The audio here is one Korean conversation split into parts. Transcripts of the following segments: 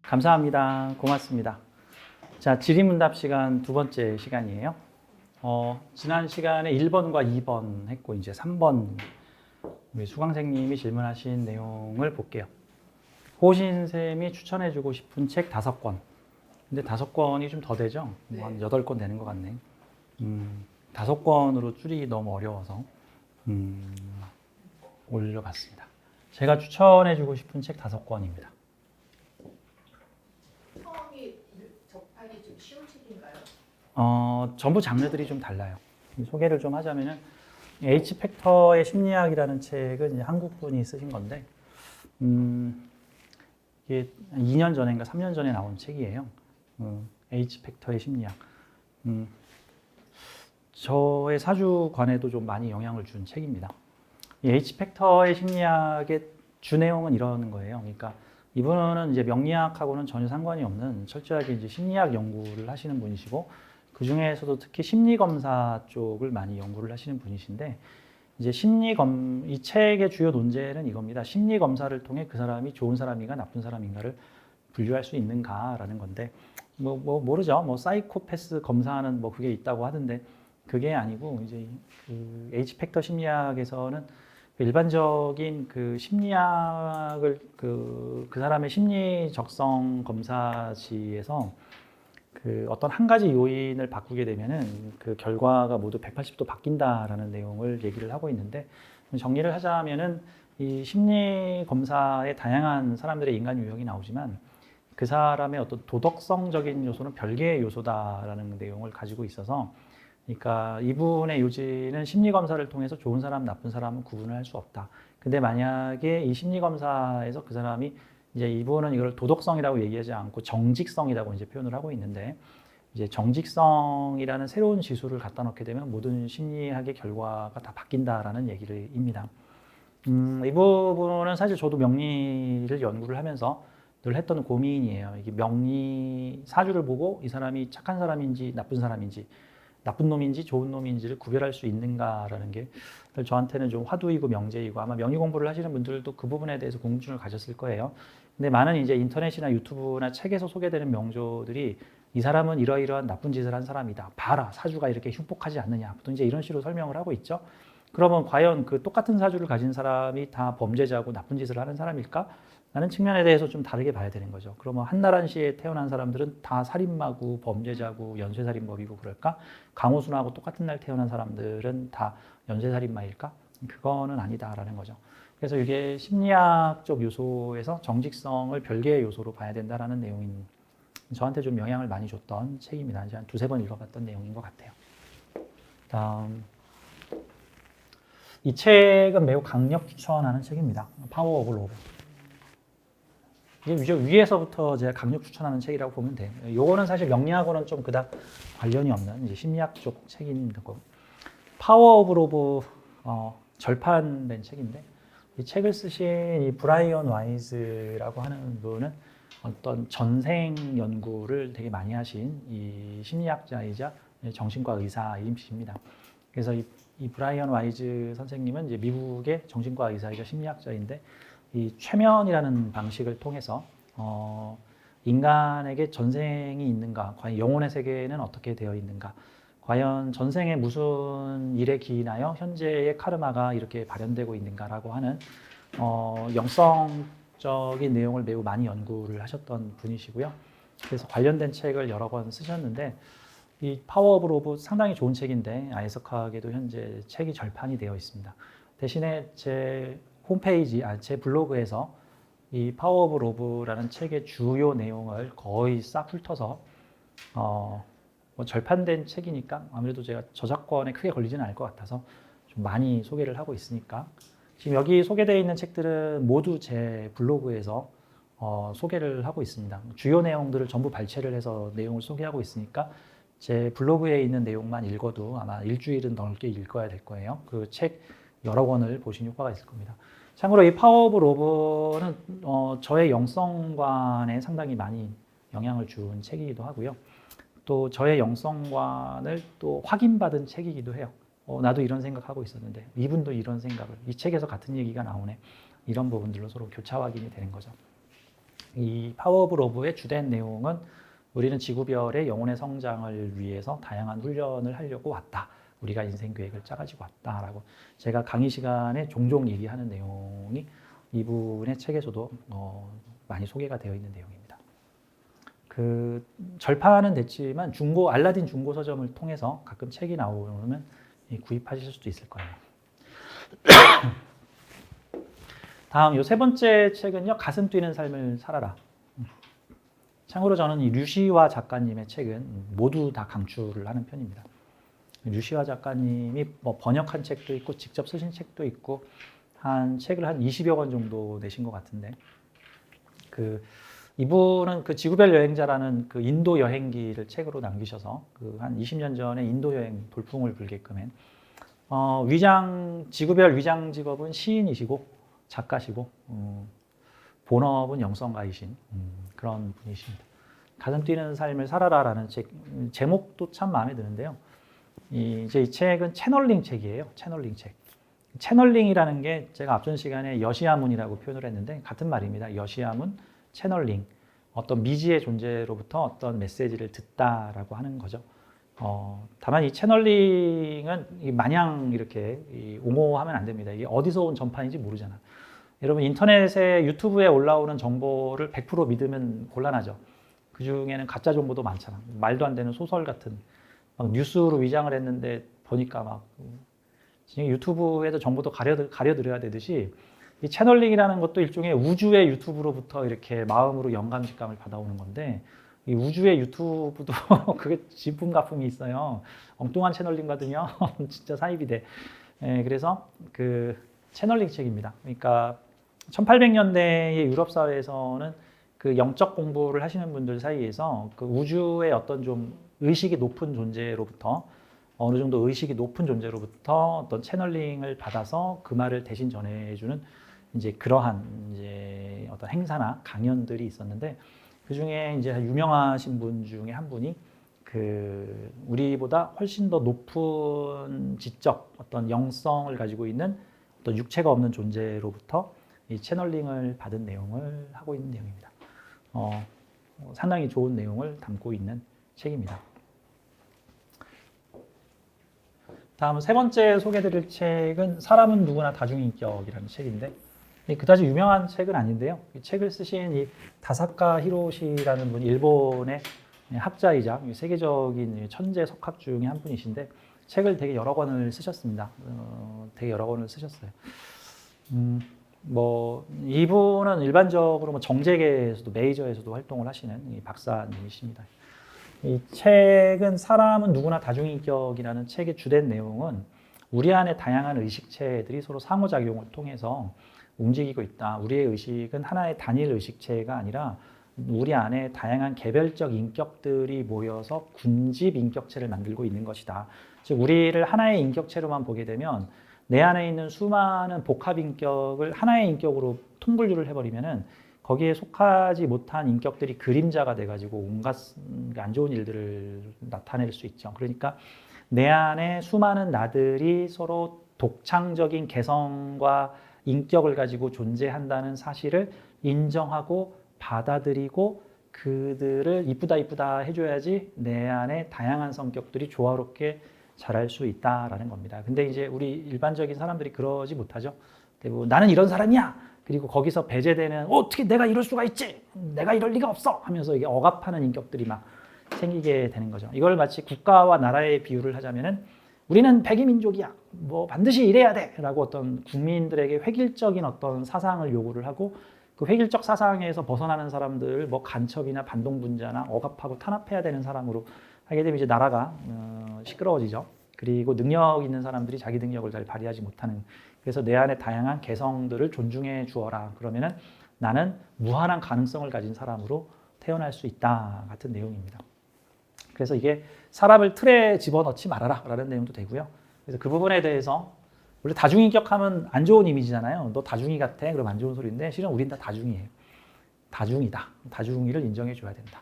감사합니다. 고맙습니다. 자, 질의문답 시간 두 번째 시간이에요. 지난 시간에 1번과 2번 했고 이제 3번 우리 수강생님이 질문하신 내용을 볼게요. 호신쌤이 추천해주고 싶은 책 5권. 근데 5권이 좀 더 되죠? 네. 한 8권 되는 것 같네. 5권으로 줄이기 너무 어려워서 올려봤습니다. 제가 추천해주고 싶은 책 5권입니다. 처음이 접하기 좀 쉬운 책인가요? 전부 장르들이 좀 달라요. 소개를 좀 하자면은 H 팩터의 심리학이라는 책은 이제 한국 분이 쓰신 건데, 이게 2년 전인가 3년 전에 나온 책이에요. H 팩터의 심리학. 저의 사주관에도 좀 많이 영향을 준 책입니다. 이 H 팩터의 심리학의 주 내용은 이런 거예요. 그러니까 이분은 이제 명리학하고는 전혀 상관이 없는 철저하게 이제 심리학 연구를 하시는 분이시고, 그 중에서도 특히 심리검사 쪽을 많이 연구를 하시는 분이신데, 이제 이 책의 주요 논제는 이겁니다. 심리검사를 통해 그 사람이 좋은 사람인가 나쁜 사람인가를 분류할 수 있는가라는 건데, 모르죠. 사이코패스 검사는 그게 있다고 하던데, 그게 아니고, 이제 그 H팩터 심리학에서는 일반적인 그 심리학을 그 사람의 심리 적성 검사지에서 그 어떤 한 가지 요인을 바꾸게 되면은 그 결과가 모두 180도 바뀐다라는 내용을 얘기를 하고 있는데, 정리를 하자면은 이 심리 검사에 다양한 사람들의 인간 유형이 나오지만 그 사람의 어떤 도덕성적인 요소는 별개의 요소다라는 내용을 가지고 있어서, 그러니까 이분의 요지는 심리 검사를 통해서 좋은 사람, 나쁜 사람은 구분을 할 수 없다. 근데 만약에 이 심리 검사에서 그 사람이 이제 이분은 이걸 도덕성이라고 얘기하지 않고 정직성이라고 이제 표현을 하고 있는데, 이제 정직성이라는 새로운 지수를 갖다 놓게 되면 모든 심리학의 결과가 다 바뀐다라는 얘기입니다. 이 부분은 사실 저도 명리를 연구를 하면서 늘 했던 고민이에요. 이게 명리 사주를 보고 이 사람이 착한 사람인지 나쁜 사람인지, 나쁜 놈인지 좋은 놈인지를 구별할 수 있는가라는 게 저한테는 좀 화두이고 명제이고, 아마 명리 공부를 하시는 분들도 그 부분에 대해서 궁금증을 가졌을 거예요. 근데 많은 이제 인터넷이나 유튜브나 책에서 소개되는 명조들이 이 사람은 이러이러한 나쁜 짓을 한 사람이다. 봐라, 사주가 이렇게 흉폭하지 않느냐. 보통 이제 이런 식으로 설명을 하고 있죠. 그러면 과연 그 똑같은 사주를 가진 사람이 다 범죄자고 나쁜 짓을 하는 사람일까? 라는 측면에 대해서 좀 다르게 봐야 되는 거죠. 그러면 한나란 시에 태어난 사람들은 다 살인마고 범죄자고 연쇄살인범이고 그럴까? 강호순하고 똑같은 날 태어난 사람들은 다 연쇄살인마일까? 그거는 아니다라는 거죠. 그래서 이게 심리학적 요소에서 정직성을 별개의 요소로 봐야 된다라는 내용인, 저한테 좀 영향을 많이 줬던 책입니다. 이제 한 2-3번 읽어봤던 내용인 것 같아요. 다음, 이 책은 매우 강력 추천하는 책입니다. 파워 오브 로브. 이게 위에서부터 제가 강력 추천하는 책이라고 보면 돼요. 요거는 사실 명리하고는 좀 그닥 관련이 없는 이제 심리학 쪽 책인 거고. 파워 오브 로브 절판된 책인데, 이 책을 쓰신 이 브라이언 와이즈라고 하는 분은 어떤 전생 연구를 되게 많이 하신 이 심리학자이자 정신과 의사이십니다. 그래서 이 브라이언 와이즈 선생님은 이제 미국의 정신과 의사이자 심리학자인데, 이 최면이라는 방식을 통해서 인간에게 전생이 있는가, 과연 영혼의 세계는 어떻게 되어 있는가, 과연 전생에 무슨 일에 기인하여 현재의 카르마가 이렇게 발현되고 있는가라고 하는 영성적인 내용을 매우 많이 연구를 하셨던 분이시고요. 그래서 관련된 책을 여러 권 쓰셨는데, 이 파워 오브 로브 상당히 좋은 책인데 아이서크하게도 현재 책이 절판이 되어 있습니다. 대신에 제 홈페이지, 제 블로그에서 이 파워 오브 로브라는 책의 주요 내용을 거의 싹 훑어서 절판된 책이니까 아무래도 제가 저작권에 크게 걸리지는 않을 것 같아서 좀 많이 소개를 하고 있으니까, 지금 여기 소개되어 있는 책들은 모두 제 블로그에서 소개를 하고 있습니다. 주요 내용들을 전부 발췌를 해서 내용을 소개하고 있으니까 제 블로그에 있는 내용만 읽어도 아마 일주일은 넘게 읽어야 될 거예요. 그 책 여러 권을 보신 효과가 있을 겁니다. 참고로 이 파워 오브 로브는 저의 영성관에 상당히 많이 영향을 준 책이기도 하고요. 또 저의 영성관을 또 확인받은 책이기도 해요. 나도 이런 생각하고 있었는데 이분도 이런 생각을 이 책에서 같은 얘기가 나오네. 이런 부분들로 서로 교차 확인이 되는 거죠. 이 파워 오브 러브의 주된 내용은 우리는 지구별의 영혼의 성장을 위해서 다양한 훈련을 하려고 왔다. 우리가 인생 계획을 짜가지고 왔다라고 제가 강의 시간에 종종 얘기하는 내용이 이분의 책에서도 많이 소개가 되어 있는 내용입니다. 그 절판은 됐지만 알라딘 중고 서점을 통해서 가끔 책이 나오면 구입하실 수도 있을 거예요. 다음 요 세 번째 책은요. 가슴 뛰는 삶을 살아라. 참고로 저는 이 류시화 작가님의 책은 모두 다 강추를 하는 편입니다. 류시화 작가님이 뭐 번역한 책도 있고 직접 쓰신 책도 있고 책을 한 20여 권 정도 내신 것 같은데 이분은 그 지구별 여행자라는 그 인도 여행기를 책으로 남기셔서 그 한 20년 전에 인도 여행 돌풍을 불게끔 한 지구별 위장 직업은 시인이시고 작가시고 본업은 영성가이신 그런 분이십니다. 가슴 뛰는 삶을 살아라라는 책 제목도 참 마음에 드는데요. 이 책은 채널링 책이에요. 채널링 책. 채널링이라는 게 제가 앞전 시간에 여시아문이라고 표현을 했는데 같은 말입니다. 여시아문, 채널링. 어떤 미지의 존재로부터 어떤 메시지를 듣다라고 하는 거죠. 다만 이 채널링은 마냥 이렇게 옹호하면 안 됩니다. 이게 어디서 온 전파인지 모르잖아. 여러분 인터넷에 유튜브에 올라오는 정보를 100% 믿으면 곤란하죠. 그 중에는 가짜 정보도 많잖아. 말도 안 되는 소설 같은 막 뉴스로 위장을 했는데 보니까 막 유튜브에서 정보도 가려드려야 되듯이 이 채널링이라는 것도 일종의 우주의 유튜브로부터 이렇게 마음으로 영감 직감을 받아오는 건데 이 우주의 유튜브도 그게 진품가품이 있어요. 엉뚱한 채널링거든요. 진짜 사입이 돼. 그래서 그 채널링 책입니다. 그러니까 1800년대의 유럽 사회에서는 그 영적 공부를 하시는 분들 사이에서 그 우주의 어떤 좀 의식이 높은 존재로부터 어느 정도 의식이 높은 존재로부터 어떤 채널링을 받아서 그 말을 대신 전해주는 이제 그러한 이제 어떤 행사나 강연들이 있었는데 그 중에 이제 유명하신 분 중에 한 분이 그 우리보다 훨씬 더 높은 지적 어떤 영성을 가지고 있는 어떤 육체가 없는 존재로부터 이 채널링을 받은 내용을 하고 있는 내용입니다. 상당히 좋은 내용을 담고 있는 책입니다. 다음 세 번째 소개드릴 책은 사람은 누구나 다중인격이라는 책인데 그다지 유명한 책은 아닌데요. 이 책을 쓰신 이 다사카 히로시라는 분이 일본의 학자이자 세계적인 천재 석학 중에 한 분이신데 책을 되게 여러 권을 쓰셨습니다. 되게 여러 권을 쓰셨어요. 뭐 이분은 일반적으로 뭐 정재계에서도 메이저에서도 활동을 하시는 박사님이십니다. 이 책은 사람은 누구나 다중인격이라는 책의 주된 내용은 우리 안에 다양한 의식체들이 서로 상호작용을 통해서 움직이고 있다. 우리의 의식은 하나의 단일 의식체가 아니라 우리 안에 다양한 개별적 인격들이 모여서 군집 인격체를 만들고 있는 것이다. 즉 우리를 하나의 인격체로만 보게 되면 내 안에 있는 수많은 복합 인격을 하나의 인격으로 통분류를 해버리면은 거기에 속하지 못한 인격들이 그림자가 돼가지고 온갖 안 좋은 일들을 나타낼 수 있죠. 그러니까 내 안에 수많은 나들이 서로 독창적인 개성과 인격을 가지고 존재한다는 사실을 인정하고 받아들이고 그들을 이쁘다 해줘야지 내 안에 다양한 성격들이 조화롭게 자랄 수 있다라는 겁니다. 근데 이제 우리 일반적인 사람들이 그러지 못하죠. 대부분 나는 이런 사람이야. 그리고 거기서 배제되는 어떻게 내가 이럴 수가 있지? 내가 이럴 리가 없어 하면서 이게 억압하는 인격들이 막 생기게 되는 거죠. 이걸 마치 국가와 나라의 비유를 하자면은 우리는 백이민족이야. 뭐 반드시 이래야 돼라고 어떤 국민들에게 획일적인 어떤 사상을 요구를 하고 그 획일적 사상에서 벗어나는 사람들을 뭐 간첩이나 반동분자나 억압하고 탄압해야 되는 사람으로 하게 되면 이제 나라가 시끄러워지죠. 그리고 능력 있는 사람들이 자기 능력을 잘 발휘하지 못하는 그래서 내 안에 다양한 개성들을 존중해 주어라. 그러면은 나는 무한한 가능성을 가진 사람으로 태어날 수 있다 같은 내용입니다. 그래서 이게 사람을 틀에 집어넣지 말아라 라는 내용도 되고요. 그래서 그 부분에 대해서 원래 다중인격하면 안 좋은 이미지잖아요. 너 다중이 같아. 그럼 안 좋은 소리인데 실은 우린 다 다중이에요. 다중이다. 다중이를 인정해 줘야 된다.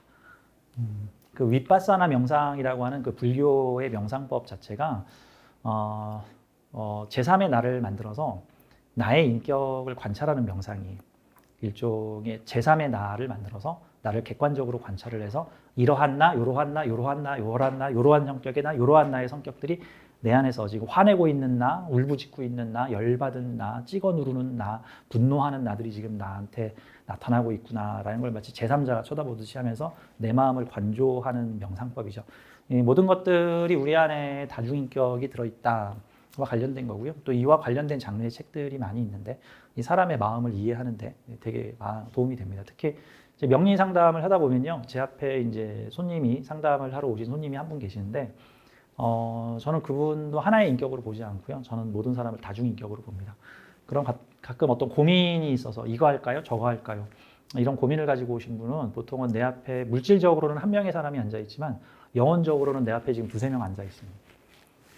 그 윗바사나 명상이라고 하는 그 불교의 명상법 자체가 제3의 나를 만들어서 나의 인격을 관찰하는 명상이 일종의 제3의 나를 만들어서 나를 객관적으로 관찰을 해서 이러한 나, 요러한 나, 요러한 나, 요러한 나, 요러한 성격의 나, 요러한 나의 성격들이 내 안에서 지금 화내고 있는 나, 울부짖고 있는 나, 열받은 나, 찍어 누르는 나, 분노하는 나들이 지금 나한테 나타나고 있구나라는 걸 마치 제3자가 쳐다보듯이 하면서 내 마음을 관조하는 명상법이죠. 이 모든 것들이 우리 안에 다중인격이 들어있다와 관련된 거고요. 또 이와 관련된 장르의 책들이 많이 있는데 이 사람의 마음을 이해하는데 되게 도움이 됩니다. 특히 이제 명리 상담을 하다 보면요, 제 앞에 이제 손님이 상담을 하러 오신 손님이 한 분 계시는데, 저는 그분도 하나의 인격으로 보지 않고요, 저는 모든 사람을 다중인격으로 봅니다. 그럼 가끔 어떤 고민이 있어서 이거 할까요, 저거 할까요? 이런 고민을 가지고 오신 분은 보통은 내 앞에 물질적으로는 한 명의 사람이 앉아 있지만 영혼적으로는 내 앞에 지금 두세 명 앉아 있습니다.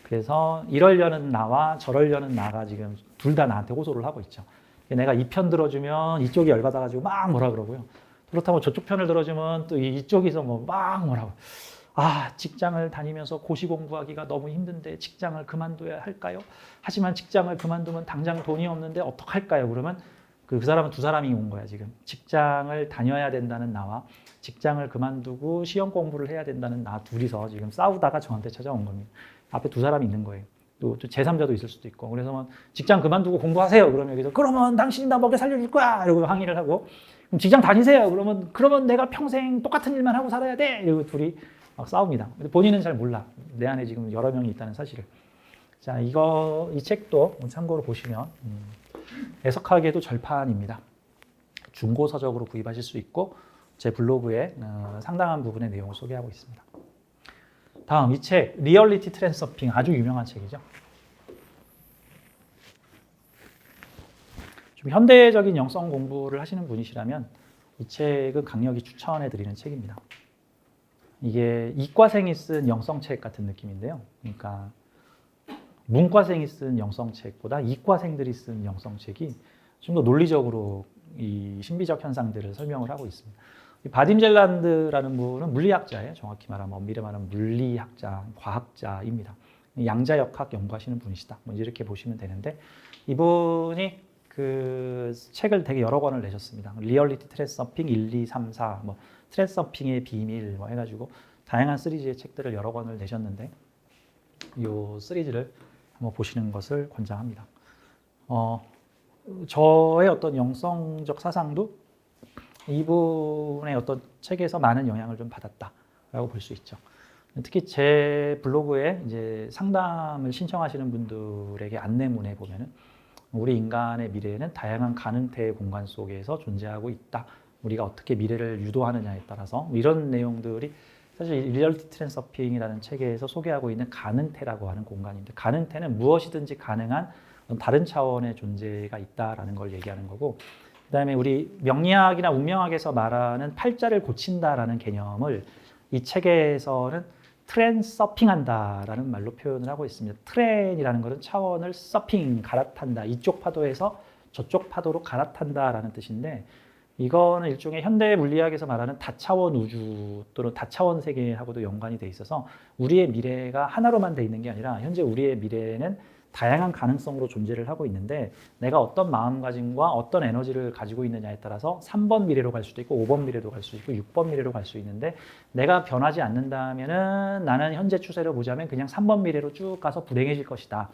그래서 이러려는 나와 저러려는 나가 지금 둘 다 나한테 호소를 하고 있죠. 내가 이 편 들어주면 이쪽이 열받아가지고 막 뭐라 그러고요. 그렇다고 저쪽 편을 들어주면 또 이쪽에서 뭐 막 뭐라고. 직장을 다니면서 고시 공부하기가 너무 힘든데 직장을 그만둬야 할까요? 하지만 직장을 그만두면 당장 돈이 없는데 어떡할까요? 그러면 그 사람은 두 사람이 온 거야, 지금. 직장을 다녀야 된다는 나와 직장을 그만두고 시험 공부를 해야 된다는 나 둘이서 지금 싸우다가 저한테 찾아온 겁니다. 앞에 두 사람이 있는 거예요. 또 제3자도 있을 수도 있고. 그래서 직장 그만두고 공부하세요. 그러면 여기서 그러면 당신이 나 먹여 살려줄 거야. 이러고 항의를 하고, 그럼 직장 다니세요. 그러면 내가 평생 똑같은 일만 하고 살아야 돼. 이러고 둘이 막 싸웁니다. 근데 본인은 잘 몰라. 내 안에 지금 여러 명이 있다는 사실을. 자, 이 책도 참고로 보시면 해석하기에도 절판입니다. 중고서적으로 구입하실 수 있고 제 블로그에 상당한 부분의 내용을 소개하고 있습니다. 다음 이 책, 리얼리티 트랜스서핑, 아주 유명한 책이죠. 좀 현대적인 영성 공부를 하시는 분이시라면 이 책은 강력히 추천해 드리는 책입니다. 이게 이과생이 쓴 영성책 같은 느낌인데요. 그러니까 문과생이 쓴 영성책보다 이과생들이 쓴 영성책이 좀 더 논리적으로 이 신비적 현상들을 설명을 하고 있습니다. 바딤 젤란드라는 분은 물리학자예요. 정확히 말하면 엄밀히 말하면 물리학자, 과학자입니다. 양자역학 연구하시는 분이시다. 뭐 이렇게 보시면 되는데, 이분이 그 책을 되게 여러 권을 내셨습니다. 리얼리티 트랜스서핑 1, 2, 3, 4, 뭐 트랜스서핑의 비밀 뭐 해가지고 다양한 시리즈의 책들을 여러 권을 내셨는데, 이 시리즈를 한번 보시는 것을 권장합니다. 저의 어떤 영성적 사상도 이분의 어떤 책에서 많은 영향을 좀 받았다라고 볼 수 있죠. 특히 제 블로그에 이제 상담을 신청하시는 분들에게 안내문에 보면은 우리 인간의 미래에는 다양한 가능태의 공간 속에서 존재하고 있다. 우리가 어떻게 미래를 유도하느냐에 따라서 이런 내용들이 사실 리얼리티 트랜스서핑이라는 책에서 소개하고 있는 가능태라고 하는 공간인데, 가능태는 무엇이든지 가능한 다른 차원의 존재가 있다라는 걸 얘기하는 거고, 그 다음에 우리 명리학이나 운명학에서 말하는 팔자를 고친다라는 개념을 이 책에서는 트랜서핑한다라는 말로 표현을 하고 있습니다. 트랜이라는 것은 차원을 서핑, 갈아탄다. 이쪽 파도에서 저쪽 파도로 갈아탄다라는 뜻인데, 이거는 일종의 현대 물리학에서 말하는 다차원 우주 또는 다차원 세계하고도 연관이 돼 있어서 우리의 미래가 하나로만 돼 있는 게 아니라 현재 우리의 미래에는 다양한 가능성으로 존재를 하고 있는데, 내가 어떤 마음가짐과 어떤 에너지를 가지고 있느냐에 따라서 3번 미래로 갈 수도 있고 5번 미래로 갈 수 있고 6번 미래로 갈 수 있는데, 내가 변하지 않는다면은 나는 현재 추세로 보자면 그냥 3번 미래로 쭉 가서 불행해질 것이다.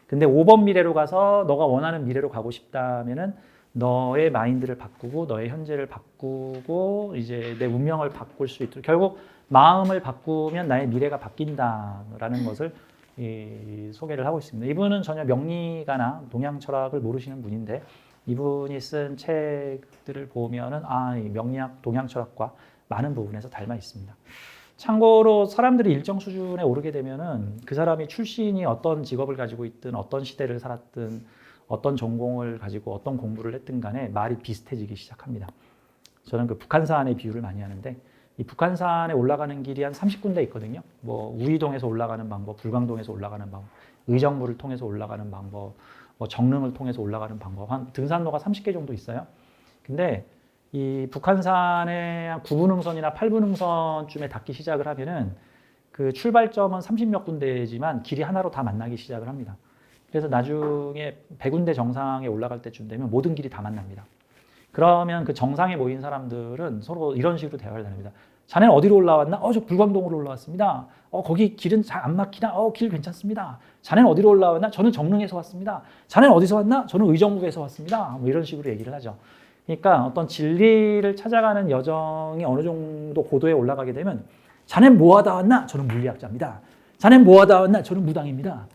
근데 5번 미래로 가서 너가 원하는 미래로 가고 싶다면은 너의 마인드를 바꾸고 너의 현재를 바꾸고 이제 내 운명을 바꿀 수 있도록, 결국 마음을 바꾸면 나의 미래가 바뀐다라는 것을 소개를 하고 있습니다. 이분은 전혀 명리가나 동양 철학을 모르시는 분인데, 이분이 쓴 책들을 보면은 이 명리학, 동양 철학과 많은 부분에서 닮아 있습니다. 참고로 사람들이 일정 수준에 오르게 되면은 그 사람이 출신이 어떤 직업을 가지고 있든 어떤 시대를 살았든 어떤 전공을 가지고 어떤 공부를 했든 간에 말이 비슷해지기 시작합니다. 저는 그 북한산의 비유를 많이 하는데, 이 북한산에 올라가는 길이 한 30군데 있거든요. 뭐 우이동에서 올라가는 방법, 불광동에서 올라가는 방법, 의정부를 통해서 올라가는 방법, 뭐 정릉을 통해서 올라가는 방법, 한 등산로가 30개 정도 있어요. 근데 이 북한산의 9분흥선이나 8분흥선쯤에 닿기 시작을 하면은 그 출발점은 30몇 군데지만 길이 하나로 다 만나기 시작을 합니다. 그래서 나중에 100군데 정상에 올라갈 때쯤 되면 모든 길이 다 만납니다. 그러면 그 정상에 모인 사람들은 서로 이런 식으로 대화를 나눕니다. 자네는 어디로 올라왔나? 저 불광동으로 올라왔습니다. 거기 길은 잘 안 막히나? 길 괜찮습니다. 자네는 어디로 올라왔나? 저는 정릉에서 왔습니다. 자네는 어디서 왔나? 저는 의정부에서 왔습니다. 뭐 이런 식으로 얘기를 하죠. 그러니까 어떤 진리를 찾아가는 여정이 어느 정도 고도에 올라가게 되면 자네는 뭐 하다 왔나? 저는 물리학자입니다. 자네는 뭐 하다 왔나? 저는 무당입니다.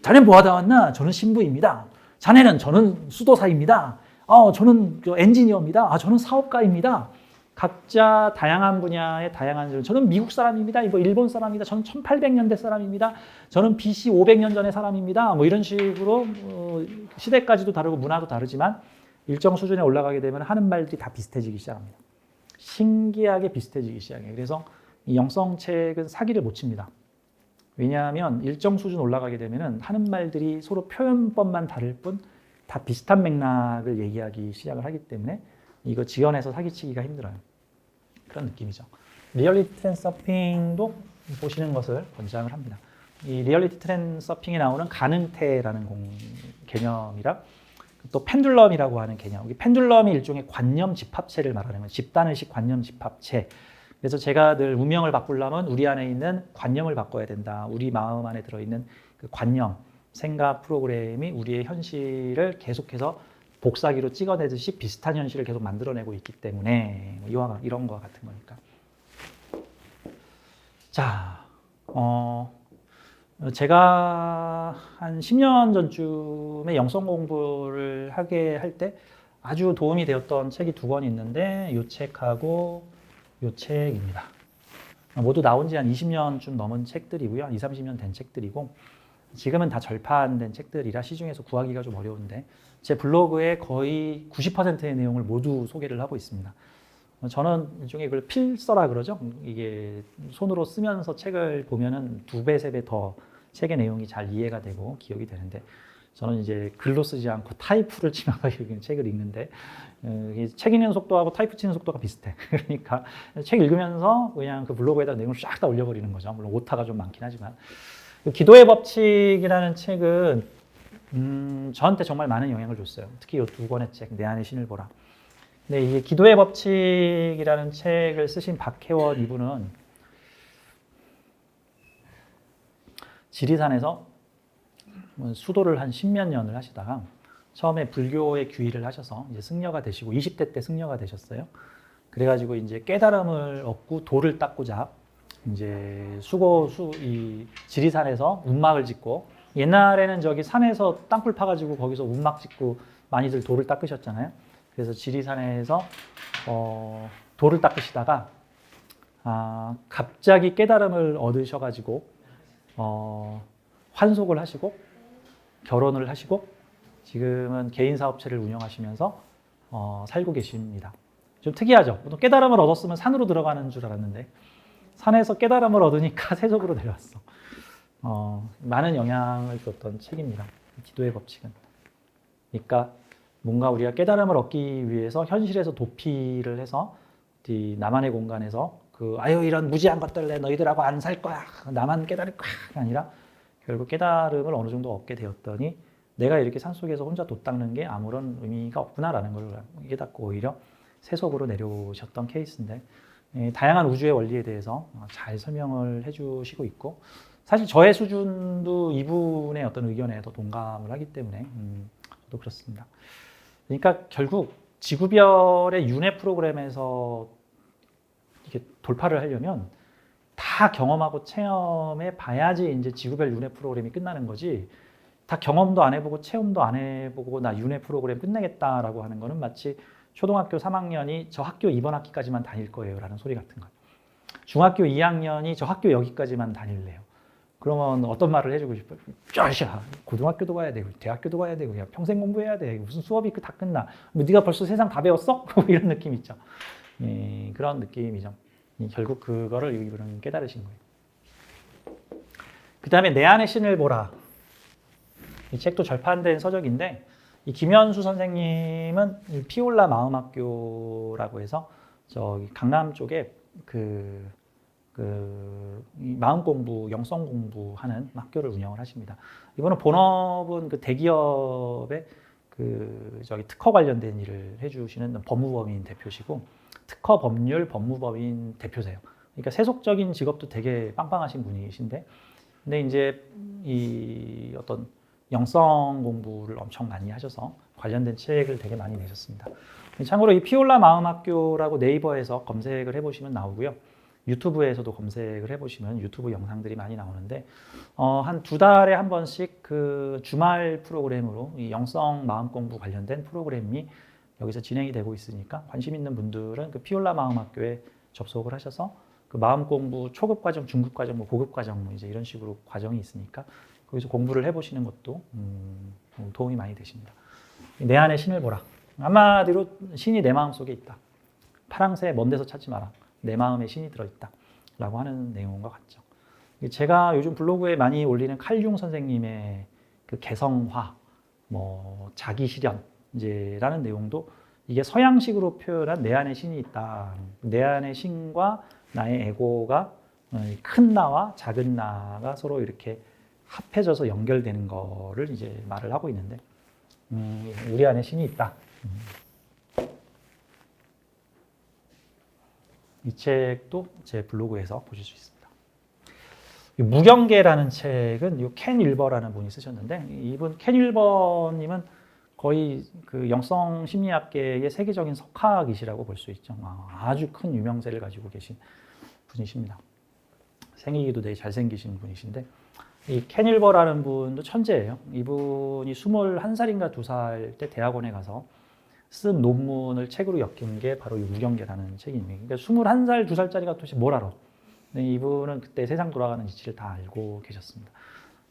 자네는 뭐 하다 왔나? 저는 신부입니다. 저는 수도사입니다. 저는 엔지니어입니다. 저는 사업가입니다. 각자 다양한 분야의 다양한 저는 미국 사람입니다. 일본 사람입니다. 저는 1800년대 사람입니다. 저는 BC 500년 전의 사람입니다. 뭐 이런 식으로 시대까지도 다르고 문화도 다르지만 일정 수준에 올라가게 되면 하는 말들이 다 비슷해지기 시작합니다. 신기하게 비슷해지기 시작해요. 그래서 이 영성책은 사기를 못 칩니다. 왜냐하면 일정 수준 올라가게 되면 하는 말들이 서로 표현법만 다를 뿐 다 비슷한 맥락을 얘기하기 시작을 하기 때문에 이거 지연해서 사기치기가 힘들어요. 그런 느낌이죠. 리얼리티 트렌드 서핑도 보시는 것을 권장을 합니다. 이 리얼리티 트렌드 서핑에 나오는 가능태라는 개념이라 또 펜듈럼이라고 하는 개념. 이 펜듈럼이 일종의 관념 집합체를 말하는 거예요. 집단의식 관념 집합체. 그래서 제가 늘 운명을 바꾸려면 우리 안에 있는 관념을 바꿔야 된다. 우리 마음 안에 들어있는 그 관념, 생각 프로그램이 우리의 현실을 계속해서 복사기로 찍어내듯이 비슷한 현실을 계속 만들어내고 있기 때문에 이런 거와 같은 거니까. 자, 제가 한 10년 전쯤에 영성 공부를 하게 할 때 아주 도움이 되었던 책이 2권 있는데 이 책하고 이 책입니다. 모두 나온 지 한 20년쯤 넘은 책들이고요. 20, 30년 된 책들이고 지금은 다 절판된 책들이라 시중에서 구하기가 좀 어려운데 제 블로그에 거의 90%의 내용을 모두 소개를 하고 있습니다. 저는 일종의 이걸 필서라 그러죠. 이게 손으로 쓰면서 책을 보면은 2배, 3배 더 책의 내용이 잘 이해가 되고 기억이 되는데 저는 이제 글로 쓰지 않고 타이프를 치면서 책을 읽는데 책 읽는 속도하고 타이프 치는 속도가 비슷해. 그러니까 책 읽으면서 그냥 그 블로그에다 내용을 쫙 다 올려버리는 거죠. 물론 오타가 좀 많긴 하지만. 기도의 법칙이라는 책은 저한테 정말 많은 영향을 줬어요. 특히 이 2권의 책, 내 안의 신을 보라. 근데 이게 기도의 법칙이라는 책을 쓰신 박혜원 이분은 지리산에서 수도를 한 10몇 년을 하시다가 처음에 불교의 귀의를 하셔서 이제 승려가 되시고 20대 때 승려가 되셨어요. 그래가지고 이제 깨달음을 얻고 도를 닦고자 이제 이 지리산에서 운막을 짓고 옛날에는 저기 산에서 땅굴 파가지고 거기서 운막 짓고 많이들 도를 닦으셨잖아요. 그래서 지리산에서 도를 닦으시다가 갑자기 깨달음을 얻으셔가지고 환속을 하시고 결혼을 하시고 지금은 개인 사업체를 운영하시면서 살고 계십니다. 좀 특이하죠? 보통 깨달음을 얻었으면 산으로 들어가는 줄 알았는데 산에서 깨달음을 얻으니까 세속으로 내려왔어. 많은 영향을 줬던 책입니다. 기도의 법칙은. 그러니까 뭔가 우리가 깨달음을 얻기 위해서 현실에서 도피를 해서 나만의 공간에서 이런 무지한 것들 너희들하고 안 살 거야. 나만 깨달을 거야. 아니라 결국 깨달음을 어느 정도 얻게 되었더니 내가 이렇게 산속에서 혼자 돛 닦는 게 아무런 의미가 없구나라는 걸 깨닫고 오히려 세속으로 내려오셨던 케이스인데 다양한 우주의 원리에 대해서 잘 설명을 해주시고 있고 사실 저의 수준도 이분의 어떤 의견에 더 동감을 하기 때문에 저도 그렇습니다. 그러니까 결국 지구별의 윤회 프로그램에서 이렇게 돌파를 하려면 다 경험하고 체험해 봐야지 이제 지구별 윤회 프로그램이 끝나는 거지. 다 경험도 안 해보고 체험도 안 해보고 나 윤회 프로그램 끝내겠다라고 하는 거는 마치 초등학교 3학년이 저 학교 이번 학기까지만 다닐 거예요 라는 소리 같은 거예요. 중학교 2학년이 저 학교 여기까지만 다닐래요. 그러면 어떤 말을 해주고 싶어요? 쩌샤 고등학교도 가야 되고 대학교도 가야 되고 그냥 평생 공부해야 돼. 무슨 수업이 다 끝나. 뭐 네가 벌써 세상 다 배웠어? 이런 느낌 있죠. 그런 느낌이죠. 결국 그거를 이분은 깨달으신 거예요. 그 다음에 내 안의 신을 보라. 이 책도 절판된 서적인데 이 김현수 선생님은 피올라 마음학교라고 해서 저기 강남 쪽에 마음 공부, 영성 공부하는 학교를 운영을 하십니다. 이분은 본업은 그 대기업의 그 저기 특허 관련된 일을 해주시는 법무법인 대표시고 특허 법률 법무법인 대표세요. 그러니까 세속적인 직업도 되게 빵빵하신 분이신데, 근데 이제 이 어떤 영성 공부를 엄청 많이 하셔서 관련된 책을 되게 많이 내셨습니다. 참고로 이 피올라 마음학교라고 네이버에서 검색을 해보시면 나오고요. 유튜브에서도 검색을 해보시면 유튜브 영상들이 많이 나오는데, 한 2달에 한 번씩 그 주말 프로그램으로 이 영성 마음 공부 관련된 프로그램이 여기서 진행이 되고 있으니까 관심 있는 분들은 그 피올라 마음학교에 접속을 하셔서 그 마음 공부 초급 과정, 중급 과정, 뭐 고급 과정 뭐 이제 이런 식으로 과정이 있으니까 거기서 공부를 해보시는 것도 도움이 많이 되십니다. 내 안에 신을 보라. 한마디로 신이 내 마음 속에 있다. 파랑새 먼 데서 찾지 마라. 내 마음에 신이 들어있다. 라고 하는 내용과 같죠. 제가 요즘 블로그에 많이 올리는 칼융 선생님의 그 개성화, 뭐 자기 실현이제라는 내용도 이게 서양식으로 표현한 내 안에 신이 있다. 내 안에 신과 나의 에고가 큰 나와 작은 나가 서로 이렇게 합해져서 연결되는 거를 이제 말을 하고 있는데, 우리 안에 신이 있다. 이 책도 제 블로그에서 보실 수 있습니다. 무경계라는 책은 켄 윌버라는 분이 쓰셨는데, 이분 켄 윌버님은 거의 그 영성 심리학계의 세계적인 석학이시라고 볼 수 있죠. 아주 큰 유명세를 가지고 계신 분이십니다. 생기기도 되게 잘생기신 분이신데, 이 켄 윌버라는 분도 천재예요. 이분이 21살인가 2살 때 대학원에 가서 쓴 논문을 책으로 엮인 게 바로 이 무경계라는 책입니다. 그러니까 21살, 2살짜리가 도대체 뭘 알아? 이분은 그때 세상 돌아가는 이치를 다 알고 계셨습니다.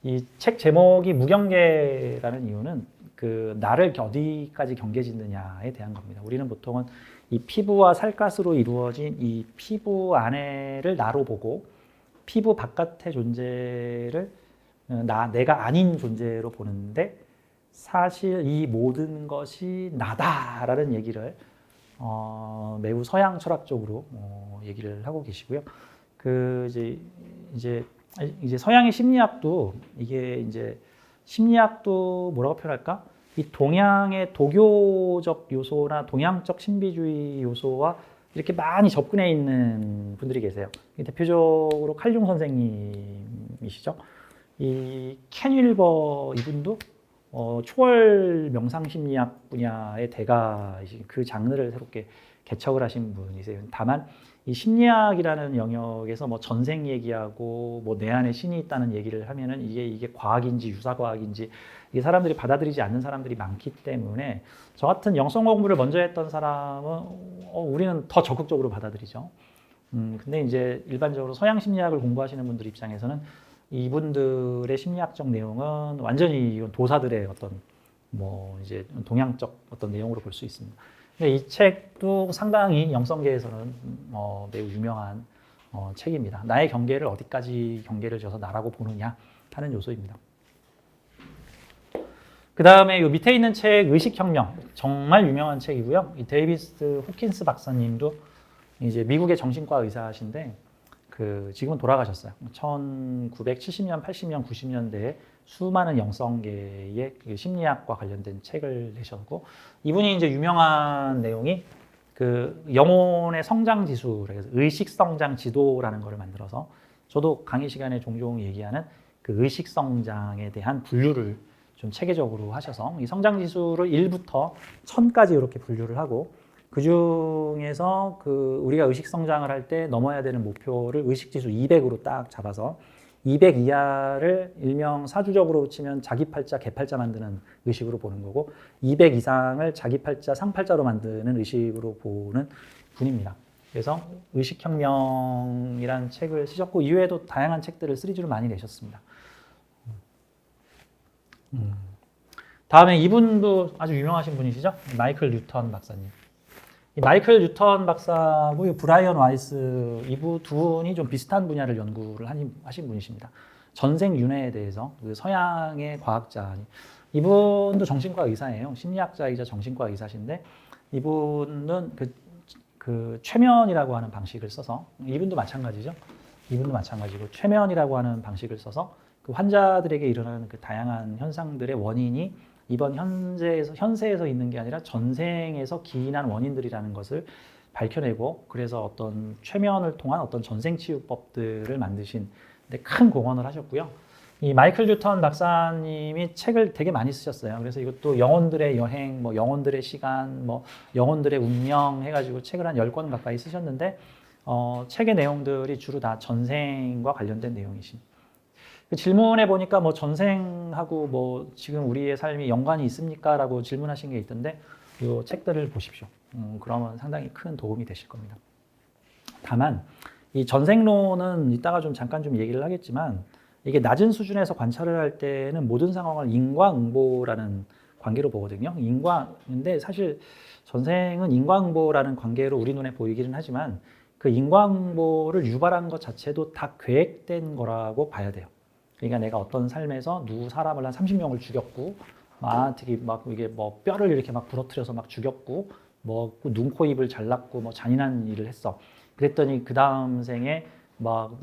이 책 제목이 무경계라는 이유는 그 나를 어디까지 경계짓느냐에 대한 겁니다. 우리는 보통은 이 피부와 살갗으로 이루어진 이 피부 안에를 나로 보고 피부 바깥의 존재를 내가 아닌 존재로 보는데, 사실 이 모든 것이 나다라는 얘기를 매우 서양 철학적으로 얘기를 하고 계시고요. 그 이제 서양의 심리학도 이게 이제 심리학도 뭐라고 표현할까? 이 동양의 도교적 요소나 동양적 신비주의 요소와 이렇게 많이 접근해 있는 분들이 계세요. 대표적으로 칼융 선생님이시죠. 이 켄 윌버 이분도 초월 명상 심리학 분야의 대가이신, 그 장르를 새롭게 개척을 하신 분이세요. 다만 이 심리학이라는 영역에서 뭐 전생 얘기하고 뭐 내 안에 신이 있다는 얘기를 하면은 이게 과학인지 유사과학인지 이 사람들이 받아들이지 않는 사람들이 많기 때문에, 저 같은 영성 공부를 먼저 했던 사람은 우리는 더 적극적으로 받아들이죠. 근데 이제 일반적으로 서양 심리학을 공부하시는 분들 입장에서는 이분들의 심리학적 내용은 완전히 이건 도사들의 어떤 뭐 이제 동양적 어떤 내용으로 볼 수 있습니다. 근데 이 책도 상당히 영성계에서는 매우 유명한 책입니다. 나의 경계를 어디까지 경계를 져서 나라고 보느냐 하는 요소입니다. 그 다음에 이 밑에 있는 책 의식혁명, 정말 유명한 책이고요. 이 데이비스 호킨스 박사님도 이제 미국의 정신과 의사신데 지금은 돌아가셨어요. 1970년, 80년, 90년대에 수많은 영성계의 심리학과 관련된 책을 내셨고, 이분이 이제 유명한 내용이 그 영혼의 성장 지수, 그래서 의식 성장 지도라는 것을 만들어서, 저도 강의 시간에 종종 얘기하는 그 의식 성장에 대한 분류를 좀 체계적으로 하셔서 이 성장 지수를 1부터 1000까지 이렇게 분류를 하고, 그 중에서 우리가 의식 성장을 할 때 넘어야 되는 목표를 의식 지수 200으로 딱 잡아서 200 이하를 일명 사주적으로 치면 자기 팔자, 개 팔자 만드는 의식으로 보는 거고, 200 이상을 자기 팔자, 상 팔자로 만드는 의식으로 보는 분입니다. 그래서 의식혁명이라는 책을 쓰셨고, 이외에도 다양한 책들을 시리즈로 많이 내셨습니다. 다음에 이분도 아주 유명하신 분이시죠? 마이클 뉴턴 박사님. 이 마이클 뉴턴 박사하고 브라이언 와이스, 이분 두 분이 좀 비슷한 분야를 연구를 하신 분이십니다. 전생 윤회에 대해서 그 서양의 과학자, 이분도 정신과 의사예요. 심리학자이자 정신과 의사신데, 이분은 그 최면이라고 하는 방식을 써서, 이분도 마찬가지죠. 이분도 마찬가지고 최면이라고 하는 방식을 써서 그 환자들에게 일어나는 그 다양한 현상들의 원인이 이번 현세에서 있는 게 아니라 전생에서 기인한 원인들이라는 것을 밝혀내고 그래서 어떤 최면을 통한 어떤 전생치유법들을 만드신 데 큰 공헌을 하셨고요. 이 마이클 뉴턴 박사님이 책을 되게 많이 쓰셨어요. 그래서 이것도 영혼들의 여행, 뭐 영혼들의 시간, 뭐 영혼들의 운명 해가지고 책을 한 10권 가까이 쓰셨는데 책의 내용들이 주로 다 전생과 관련된 내용이신. 그 질문해 보니까 뭐 전생하고 뭐 지금 우리의 삶이 연관이 있습니까? 라고 질문하신 게 있던데 이 책들을 보십시오. 그러면 상당히 큰 도움이 되실 겁니다. 다만 이 전생론은 이따가 좀 잠깐 좀 얘기를 하겠지만 이게 낮은 수준에서 관찰을 할 때는 모든 상황을 인과응보라는 관계로 보거든요. 인과인데 사실 전생은 인과응보라는 관계로 우리 눈에 보이기는 하지만 그 인과응보를 유발한 것 자체도 다 계획된 거라고 봐야 돼요. 그러니까 내가 어떤 삶에서 누구 사람을 한 30명을 죽였고, 특히 막 이게 뭐 뼈를 이렇게 막 부러뜨려서 막 죽였고, 뭐 눈, 코, 입을 잘랐고, 뭐 잔인한 일을 했어. 그랬더니 그 다음 생에 막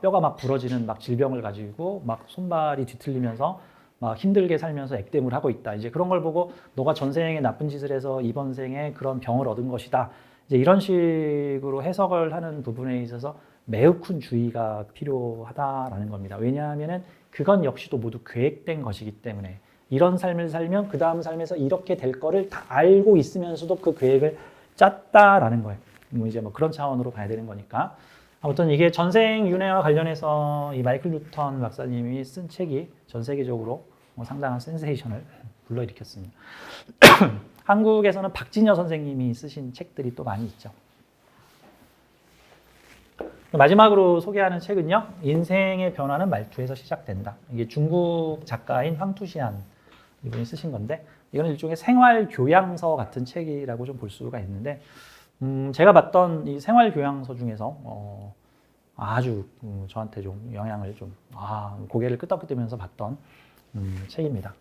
뼈가 막 부러지는 막 질병을 가지고 막 손발이 뒤틀리면서 막 힘들게 살면서 액땜을 하고 있다. 이제 그런 걸 보고 너가 전생에 나쁜 짓을 해서 이번 생에 그런 병을 얻은 것이다. 이제 이런 식으로 해석을 하는 부분에 있어서 매우 큰 주의가 필요하다라는 겁니다. 왜냐하면은 그건 역시도 모두 계획된 것이기 때문에 이런 삶을 살면 그 다음 삶에서 이렇게 될 거를 다 알고 있으면서도 그 계획을 짰다라는 거예요. 이제 뭐 그런 차원으로 봐야 되는 거니까. 아무튼 이게 전생윤회와 관련해서 이 마이클 뉴턴 박사님이 쓴 책이 전 세계적으로 상당한 센세이션을 불러일으켰습니다. 한국에서는 박진여 선생님이 쓰신 책들이 또 많이 있죠. 마지막으로 소개하는 책은요. 인생의 변화는 말투에서 시작된다. 이게 중국 작가인 황투시안 이분이 쓰신 건데 이거는 일종의 생활 교양서 같은 책이라고 좀 볼 수가 있는데 제가 봤던 이 생활 교양서 중에서 아주 저한테 좀 영향을 좀 고개를 끄덕끄덕면서 봤던 책입니다.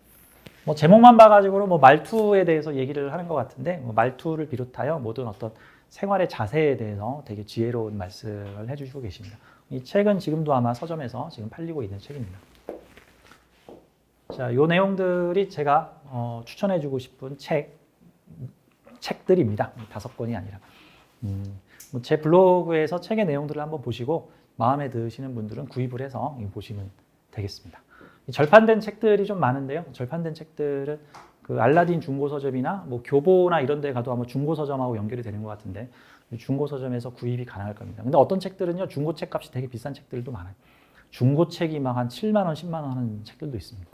뭐 제목만 봐가지고는 뭐 말투에 대해서 얘기를 하는 것 같은데 뭐 말투를 비롯하여 모든 어떤 생활의 자세에 대해서 되게 지혜로운 말씀을 해주시고 계십니다. 이 책은 지금도 아마 서점에서 지금 팔리고 있는 책입니다. 자, 이 내용들이 제가 추천해주고 싶은 책들입니다. 5권이 아니라. 제 블로그에서 책의 내용들을 한번 보시고 마음에 드시는 분들은 구입을 해서 보시면 되겠습니다. 절판된 책들이 좀 많은데요. 절판된 책들은 그 알라딘 중고서점이나 뭐 교보나 이런 데 가도 아마 중고서점하고 연결이 되는 것 같은데 중고서점에서 구입이 가능할 겁니다. 근데 어떤 책들은요. 중고책 값이 되게 비싼 책들도 많아요. 중고책이 막 한 7만 원, 10만 원 하는 책들도 있습니다.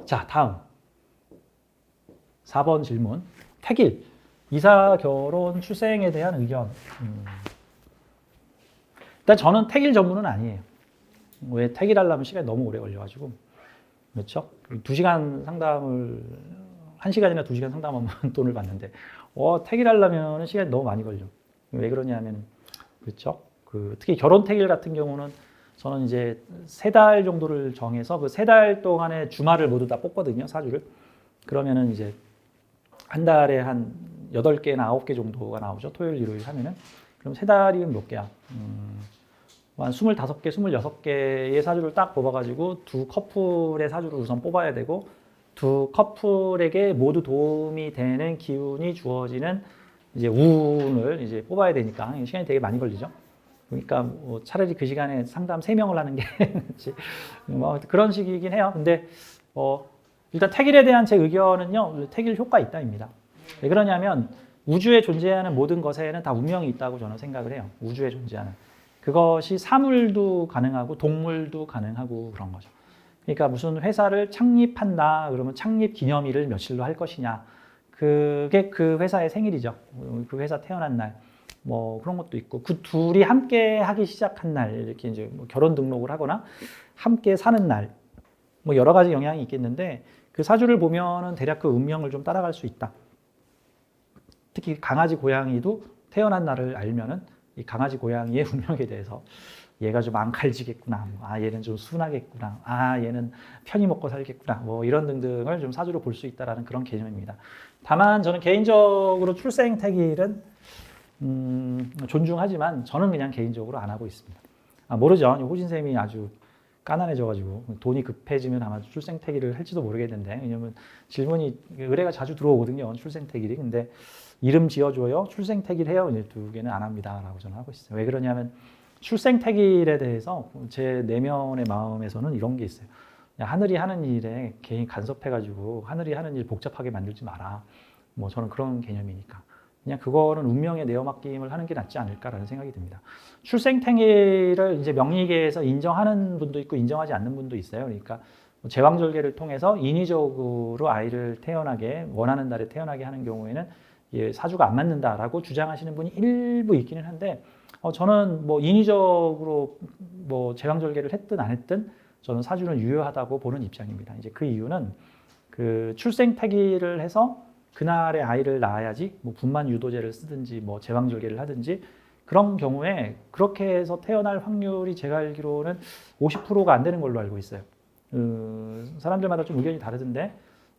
자, 다음 4번 질문. 택일, 이사, 결혼, 출생에 대한 의견. 일단 저는 택일 전문은 아니에요. 왜 택일하려면 시간이 너무 오래 걸려가지고 그렇죠? 2시간 상담을 1시간이나 2시간 상담하면 돈을 받는데 택일하려면 시간이 너무 많이 걸려. 왜 그러냐면 그렇죠? 특히 결혼 택일 같은 경우는 저는 이제 3달 정도를 정해서 그 3달 동안에 주말을 모두 다 뽑거든요, 사주를. 그러면은 이제 한 달에 한 8개나 9개 정도가 나오죠. 토요일, 일요일 하면은. 그럼 3달이면 몇 개야? 한 25개, 26개의 사주를 딱 뽑아가지고 2커플의 사주를 우선 뽑아야 되고 2커플에게 모두 도움이 되는 기운이 주어지는 이제 운을 이제 뽑아야 되니까 시간이 되게 많이 걸리죠. 그러니까 뭐 차라리 그 시간에 상담 3명을 하는 게 낫지. 뭐 그런 식이긴 해요. 근데 일단 택일에 대한 제 의견은요. 택일 효과 있다입니다. 왜 그러냐면 우주에 존재하는 모든 것에는 다 운명이 있다고 저는 생각을 해요. 우주에 존재하는. 그것이 사물도 가능하고 동물도 가능하고 그런 거죠. 그러니까 무슨 회사를 창립한다 그러면 창립 기념일을 며칠로 할 것이냐. 그게 그 회사의 생일이죠. 그 회사 태어난 날. 뭐 그런 것도 있고 그 둘이 함께 하기 시작한 날 이렇게 이제 뭐 결혼 등록을 하거나 함께 사는 날 뭐 여러 가지 영향이 있겠는데 그 사주를 보면은 대략 그 운명을 좀 따라갈 수 있다. 특히 강아지 고양이도 태어난 날을 알면은 이 강아지 고양이의 운명에 대해서 얘가 좀 안 칼지겠구나. 얘는 좀 순하겠구나. 얘는 편히 먹고 살겠구나. 뭐 이런 등등을 좀 사주로 볼 수 있다라는 그런 개념입니다. 다만 저는 개인적으로 출생 택일은 존중하지만 저는 그냥 개인적으로 안 하고 있습니다. 모르죠. 호진쌤이 아주 가난해져가지고 돈이 급해지면 아마 출생태기를 할지도 모르겠는데, 왜냐면 질문이 의뢰가 자주 들어오거든요. 출생태기를. 근데 이름 지어줘요? 출생태기를 해요? 이제 두 개는 안 합니다라고 저는 하고 있어요. 왜 그러냐면 출생태기에 대해서 제 내면의 마음에서는 이런 게 있어요. 야, 하늘이 하는 일에 괜히 간섭해가지고 하늘이 하는 일 복잡하게 만들지 마라. 뭐 저는 그런 개념이니까. 그냥 그거는 운명에 내어맡김을 하는 게 낫지 않을까라는 생각이 듭니다. 출생탱이를 이제 명리계에서 인정하는 분도 있고 인정하지 않는 분도 있어요. 그러니까 제왕절개를 통해서 인위적으로 아이를 태어나게, 원하는 달에 태어나게 하는 경우에는 사주가 안 맞는다라고 주장하시는 분이 일부 있기는 한데, 저는 뭐 인위적으로 뭐 제왕절개를 했든 안 했든 저는 사주는 유효하다고 보는 입장입니다. 이제 그 이유는 그 출생태기를 해서 그날의 아이를 낳아야지 뭐 분만 유도제를 쓰든지 뭐 제왕절개를 하든지 그런 경우에 그렇게 해서 태어날 확률이 제가 알기로는 50%가 안 되는 걸로 알고 있어요. 사람들마다 좀 의견이 다르던데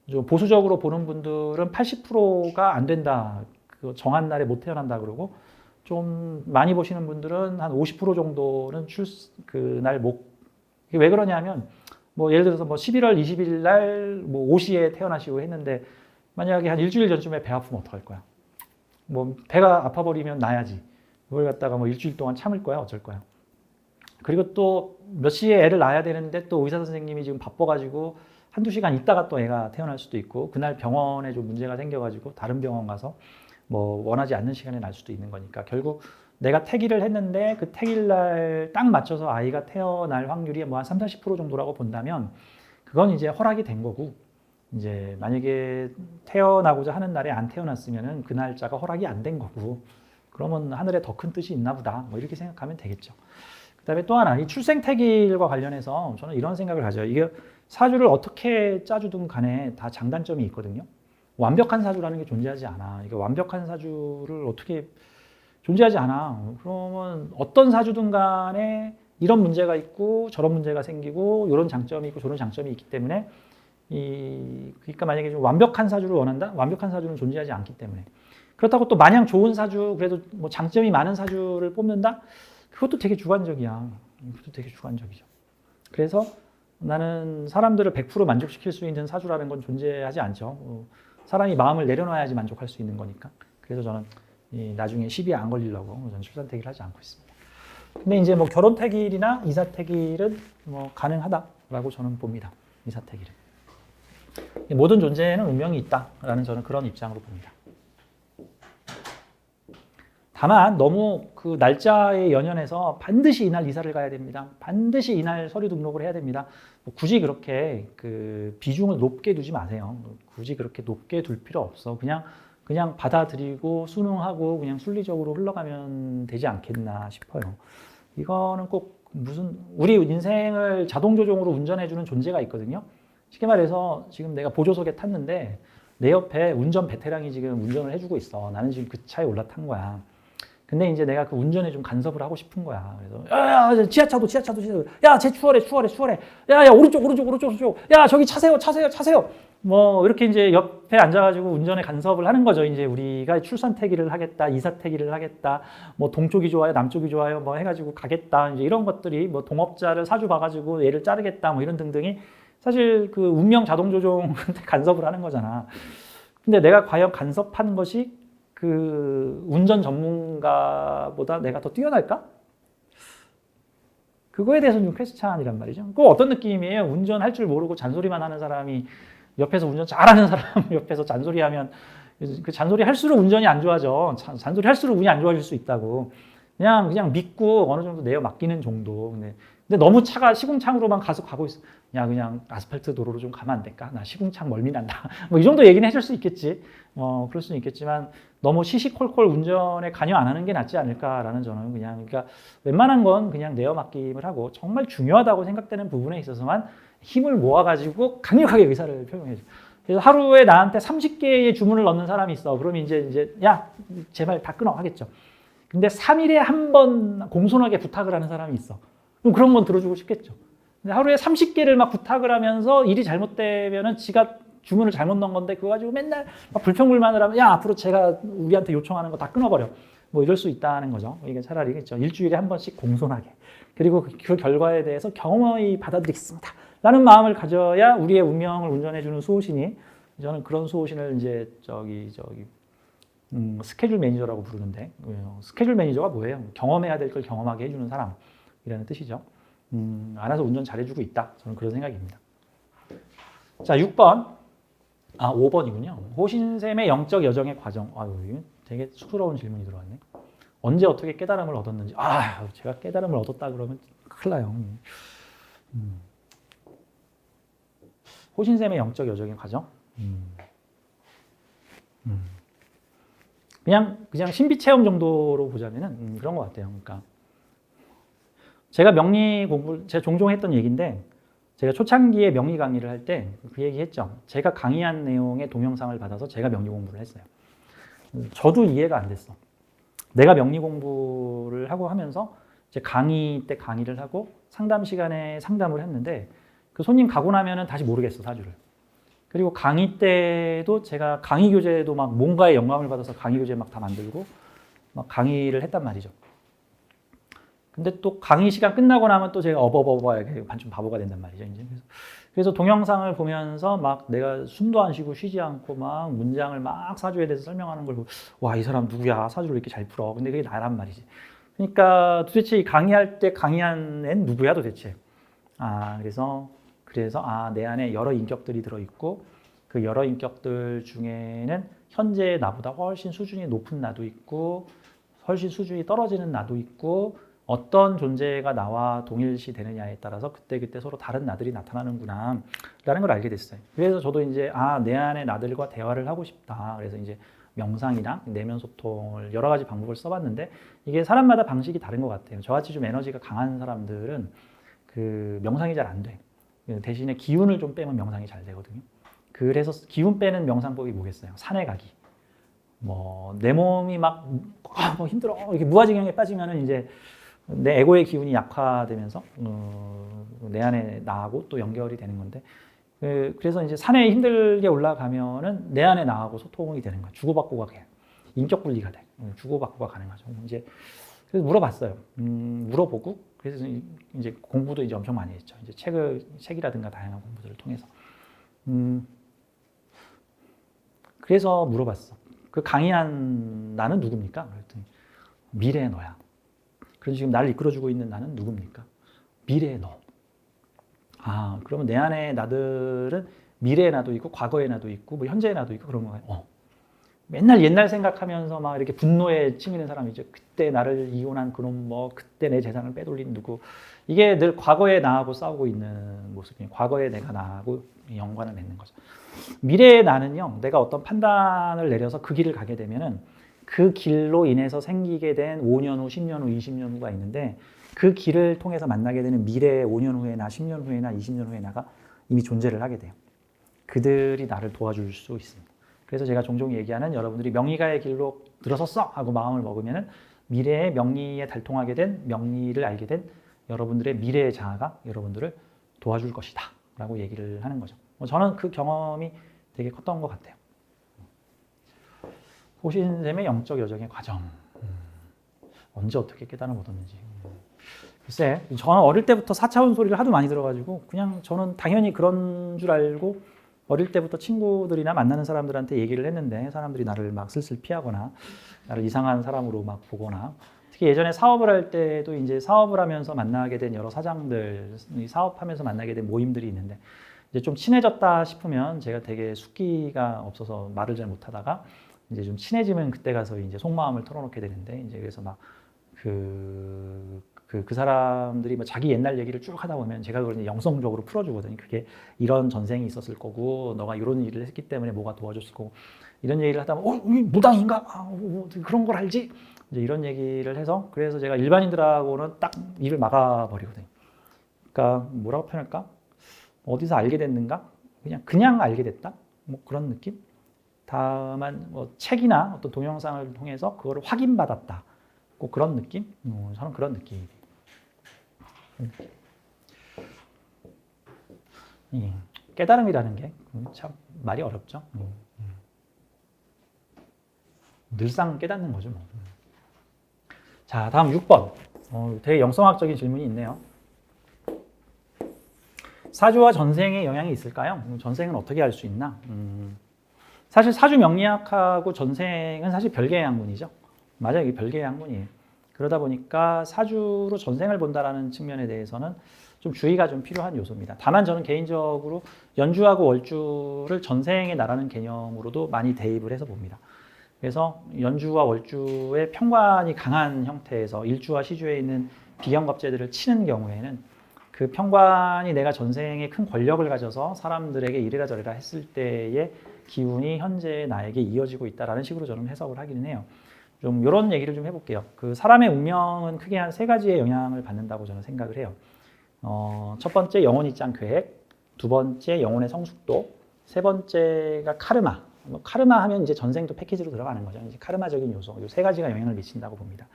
좀 보수적으로 보는 분들은 80%가 안 된다. 그 정한 날에 못 태어난다 그러고, 좀 많이 보시는 분들은 한 50% 정도는 그날 못. 이게 왜 그러냐면 뭐 예를 들어서 뭐 11월 20일 날 뭐 5시에 태어나시고 했는데 만약에 한 일주일 전쯤에 배 아프면 어떡할 거야? 뭐 배가 아파버리면 나야지. 그걸 갖다가 뭐 일주일 동안 참을 거야? 어쩔 거야? 그리고 또 몇 시에 애를 낳아야 되는데 또 의사 선생님이 지금 바빠가지고 한두 시간 있다가 또 애가 태어날 수도 있고, 그날 병원에 좀 문제가 생겨가지고 다른 병원 가서 뭐 원하지 않는 시간에 날 수도 있는 거니까, 결국 내가 태기를 했는데 그 태길날 딱 맞춰서 아이가 태어날 확률이 뭐 한 30~40% 정도라고 본다면 그건 이제 허락이 된 거고, 이제 만약에 태어나고자 하는 날에 안 태어났으면은 그 날짜가 허락이 안 된 거고, 그러면 하늘에 더 큰 뜻이 있나 보다, 뭐 이렇게 생각하면 되겠죠. 그다음에 또 하나, 이 출생태기일과 관련해서 저는 이런 생각을 가져요. 이게 사주를 어떻게 짜주든 간에 다 장단점이 있거든요. 완벽한 사주라는 게 존재하지 않아. 이게 완벽한 사주를 어떻게 존재하지 않아. 그러면 어떤 사주든 간에 이런 문제가 있고 저런 문제가 생기고 이런 장점이 있고 저런 장점이 있기 때문에, 그러니까 만약에 좀 완벽한 사주를 원한다? 완벽한 사주는 존재하지 않기 때문에. 그렇다고 또 마냥 좋은 사주, 그래도 뭐 장점이 많은 사주를 뽑는다? 그것도 되게 주관적이야. 그것도 되게 주관적이죠. 그래서 나는 사람들을 100% 만족시킬 수 있는 사주라는 건 존재하지 않죠. 사람이 마음을 내려놔야지 만족할 수 있는 거니까. 그래서 저는 나중에 시비에 안 걸리려고 저는 출산태기를 하지 않고 있습니다. 근데 이제 뭐 결혼태기일이나 이사태기일은 뭐 가능하다라고 저는 봅니다. 이사태기일은. 모든 존재에는 운명이 있다라는 저는 그런 입장으로 봅니다. 다만 너무 그 날짜에 연연해서 반드시 이날 이사를 가야 됩니다. 반드시 이날 서류 등록을 해야 됩니다. 굳이 그렇게 그 비중을 높게 두지 마세요. 굳이 그렇게 높게 둘 필요 없어. 그냥 받아들이고 순응하고 그냥 순리적으로 흘러가면 되지 않겠나 싶어요. 이거는 꼭 무슨 우리 인생을 자동조종으로 운전해주는 존재가 있거든요. 쉽게 말해서 지금 내가 보조석에 탔는데 내 옆에 운전 베테랑이 지금 운전을 해주고 있어. 나는 지금 그 차에 올라탄 거야. 근데 이제 내가 그 운전에 좀 간섭을 하고 싶은 거야. 그래서 야, 지하차도. 야, 쟤 추월해. 야, 오른쪽. 야, 저기 차세요. 뭐 이렇게 이제 옆에 앉아가지고 운전에 간섭을 하는 거죠. 이제 우리가 출산태기를 하겠다, 이사태기를 하겠다, 뭐 동쪽이 좋아요, 남쪽이 좋아요, 뭐 해가지고 가겠다. 이제 이런 것들이 뭐 동업자를 사주 봐가지고 얘를 자르겠다, 뭐 이런 등등이 사실 그 운명 자동조종한테 간섭을 하는 거잖아. 근데 내가 과연 간섭한 것이 그 운전 전문가보다 내가 더 뛰어날까? 그거에 대해서는 좀 퀘스천이란 말이죠. 그거 어떤 느낌이에요? 운전할 줄 모르고 잔소리만 하는 사람이 옆에서 운전 잘하는 사람 옆에서 잔소리하면 그 잔소리 할수록 운전이 안 좋아져. 잔소리 할수록 운이 안 좋아질 수 있다고. 그냥 믿고 어느 정도 내어 맡기는 정도. 근데 너무 차가 시궁창으로만 가고 있어. 야, 그냥 아스팔트 도로로 좀 가면 안 될까? 나 시궁창 멀미 난다. 뭐 이 정도 얘기는 해줄 수 있겠지. 그럴 수는 있겠지만 너무 시시콜콜 운전에 관여 안 하는 게 낫지 않을까라는 저는 그러니까 웬만한 건 그냥 내어 맡김을 하고 정말 중요하다고 생각되는 부분에 있어서만 힘을 모아가지고 강력하게 의사를 표명해줘. 그래서 하루에 나한테 30개의 주문을 넣는 사람이 있어. 그러면 이제 야, 제발 다 끊어 하겠죠. 근데 3일에 한 번 공손하게 부탁을 하는 사람이 있어. 그럼 그런 건 들어주고 싶겠죠. 근데 하루에 30개를 막 부탁을 하면서 일이 잘못되면은 지가 주문을 잘못 넣은 건데 그거 가지고 맨날 막 불평불만을 하면 야, 앞으로 제가 우리한테 요청하는 거 다 끊어버려. 뭐 이럴 수 있다는 거죠. 이게 차라리 그렇죠. 일주일에 한 번씩 공손하게 그리고 그 결과에 대해서 경험이 받아들이겠습니다. 라는 마음을 가져야 우리의 운명을 운전해주는 수호신이 저는 그런 수호신을 이제 스케줄 매니저라고 부르는데 스케줄 매니저가 뭐예요? 경험해야 될 걸 경험하게 해주는 사람이라는 뜻이죠. 알아서 운전 잘해주고 있다. 저는 그런 생각입니다. 자, 6번. 5번이군요. 호신샘의 영적 여정의 과정. 아유, 되게 쑥스러운 질문이 들어왔네. 언제 어떻게 깨달음을 얻었는지. 제가 깨달음을 얻었다 그러면 큰일 나요. 호신샘의 영적 여정의 과정. 그냥 신비 체험 정도로 보자면은 그런 것 같아요. 그러니까 제가 명리 공부 제가 종종 했던 얘기인데 제가 초창기에 명리 강의를 할 때 그 얘기했죠. 제가 강의한 내용의 동영상을 받아서 제가 명리 공부를 했어요. 저도 이해가 안 됐어. 내가 명리 공부를 하고 하면서 이제 강의 때 강의를 하고 상담 시간에 상담을 했는데 그 손님 가고 나면은 다시 모르겠어, 사주를. 그리고 강의 때도 제가 강의 교재도 막 뭔가에 영감을 받아서 강의 교재 막 다 만들고 막 강의를 했단 말이죠. 근데 또 강의 시간 끝나고 나면 또 제가 이렇게 반쯤 바보가 된단 말이죠. 이제 그래서 동영상을 보면서 막 내가 숨도 안 쉬고 쉬지 않고 막 문장을 막 사주에 대해서 설명하는 걸 보고 와, 이 사람 누구야? 사주를 이렇게 잘 풀어. 근데 그게 나란 말이지. 그러니까 도대체 이 강의할 때 강의한 애는 누구야 도대체? 그래서 내 안에 여러 인격들이 들어있고 그 여러 인격들 중에는 현재 나보다 훨씬 수준이 높은 나도 있고 훨씬 수준이 떨어지는 나도 있고 어떤 존재가 나와 동일시 되느냐에 따라서 그때 서로 다른 나들이 나타나는구나 라는 걸 알게 됐어요. 그래서 저도 이제 내 안의 나들과 대화를 하고 싶다. 그래서 이제 명상이나 내면 소통을 여러 가지 방법을 써봤는데 이게 사람마다 방식이 다른 것 같아요. 저같이 좀 에너지가 강한 사람들은 그 명상이 잘 안 돼. 대신에 기운을 좀 빼면 명상이 잘 되거든요. 그래서 기운 빼는 명상법이 뭐겠어요? 산에 가기. 내 몸이 막 힘들어 이렇게 무아지경에 빠지면은 이제 내 에고의 기운이 약화되면서 내 안에 나하고 또 연결이 되는 건데 그래서 이제 산에 힘들게 올라가면은 내 안에 나하고 소통이 되는 거야. 주고받고가 돼. 인격 분리가 돼. 주고받고가 가능하죠. 이제 그래서 물어봤어요. 물어보고 그래서 이제 공부도 이제 엄청 많이 했죠. 이제 책이라든가 다양한 공부들을 통해서. 그래서 물어봤어. 그 강의한 나는 누굽니까? 그랬더니 미래의 너야. 그래서 지금 나를 이끌어주고 있는 나는 누굽니까? 미래의 너. 그러면 내 안에 나들은 미래의 나도 있고 과거의 나도 있고 뭐 현재의 나도 있고 그런 거예요. 맨날 옛날 생각하면서 막 이렇게 분노에 치미는 사람이죠. 그때 나를 이혼한 그놈 그때 내 재산을 빼돌린 누구. 이게 늘 과거의 나하고 싸우고 있는 모습이에요. 과거의 내가 나하고 연관을 맺는 거죠. 미래의 나는요. 내가 어떤 판단을 내려서 그 길을 가게 되면은 그 길로 인해서 생기게 된 5년 후, 10년 후, 20년 후가 있는데 그 길을 통해서 만나게 되는 미래의 5년 후에나 10년 후에나 20년 후에 나가 이미 존재를 하게 돼요. 그들이 나를 도와줄 수 있습니다. 그래서 제가 종종 얘기하는 여러분들이 명리가의 길로 들어섰어 하고 마음을 먹으면은 미래의 명리에 달통하게 된 명리를 알게 된 여러분들의 미래의 자아가 여러분들을 도와줄 것이다 라고 얘기를 하는 거죠. 저는 그 경험이 되게 컸던 것 같아요. 호신샘의 영적 여정의 과정. 언제 어떻게 깨달음을 얻었는지. 글쎄, 저는 어릴 때부터 4차원 소리를 하도 많이 들어가지고 그냥 저는 당연히 그런 줄 알고 어릴 때부터 친구들이나 만나는 사람들한테 얘기를 했는데 사람들이 나를 막 슬슬 피하거나 나를 이상한 사람으로 막 보거나 특히 예전에 사업을 할 때도 이제 사업을 하면서 만나게 된 여러 사장들, 사업하면서 만나게 된 모임들이 있는데 이제 좀 친해졌다 싶으면 제가 되게 숙기가 없어서 말을 잘 못하다가 이제 좀 친해지면 그때 가서 이제 속마음을 털어놓게 되는데 이제 그래서 막 그 사람들이 뭐 자기 옛날 얘기를 쭉 하다 보면 제가 그걸 영성적으로 풀어주거든요. 그게 이런 전생이 있었을 거고 너가 이런 일을 했기 때문에 뭐가 도와줬을 거고 이런 얘기를 하다 보면 이게 무당인가? 그런 걸 알지? 이제 이런 얘기를 해서 그래서 제가 일반인들하고는 딱 입을 막아버리거든요. 그러니까 뭐라고 표현할까? 어디서 알게 됐는가? 그냥 알게 됐다? 뭐 그런 느낌? 다만 뭐 책이나 어떤 동영상을 통해서 그걸 확인받았다. 꼭 그런 느낌? 저는 그런 느낌이에요. 깨달음이라는 게 참 말이 어렵죠. 늘상 깨닫는 거죠. 뭐. 자, 다음 6번. 되게 영성학적인 질문이 있네요. 사주와 전생에 영향이 있을까요? 전생은 어떻게 알 수 있나? 사실 사주 명리학하고 전생은 사실 별개의 학문이죠. 맞아요. 이게 별개의 학문이에요. 그러다 보니까 사주로 전생을 본다라는 측면에 대해서는 좀 주의가 좀 필요한 요소입니다. 다만 저는 개인적으로 연주하고 월주를 전생의 나라는 개념으로도 많이 대입을 해서 봅니다. 그래서 연주와 월주의 편관이 강한 형태에서 일주와 시주에 있는 비경겁제들을 치는 경우에는 그 편관이 내가 전생에 큰 권력을 가져서 사람들에게 이래라 저래라 했을 때의 기운이 현재 나에게 이어지고 있다라는 식으로 저는 해석을 하기는 해요. 좀 이런 얘기를 좀 해볼게요. 그 사람의 운명은 크게 한 3가지의 영향을 받는다고 저는 생각을 해요. 첫 번째 영혼이짱 계획, 두 번째 영혼의 성숙도, 세 번째가 카르마. 카르마 하면 이제 전생도 패키지로 들어가는 거죠. 이제 카르마적인 요소, 이 3가지가 영향을 미친다고 봅니다.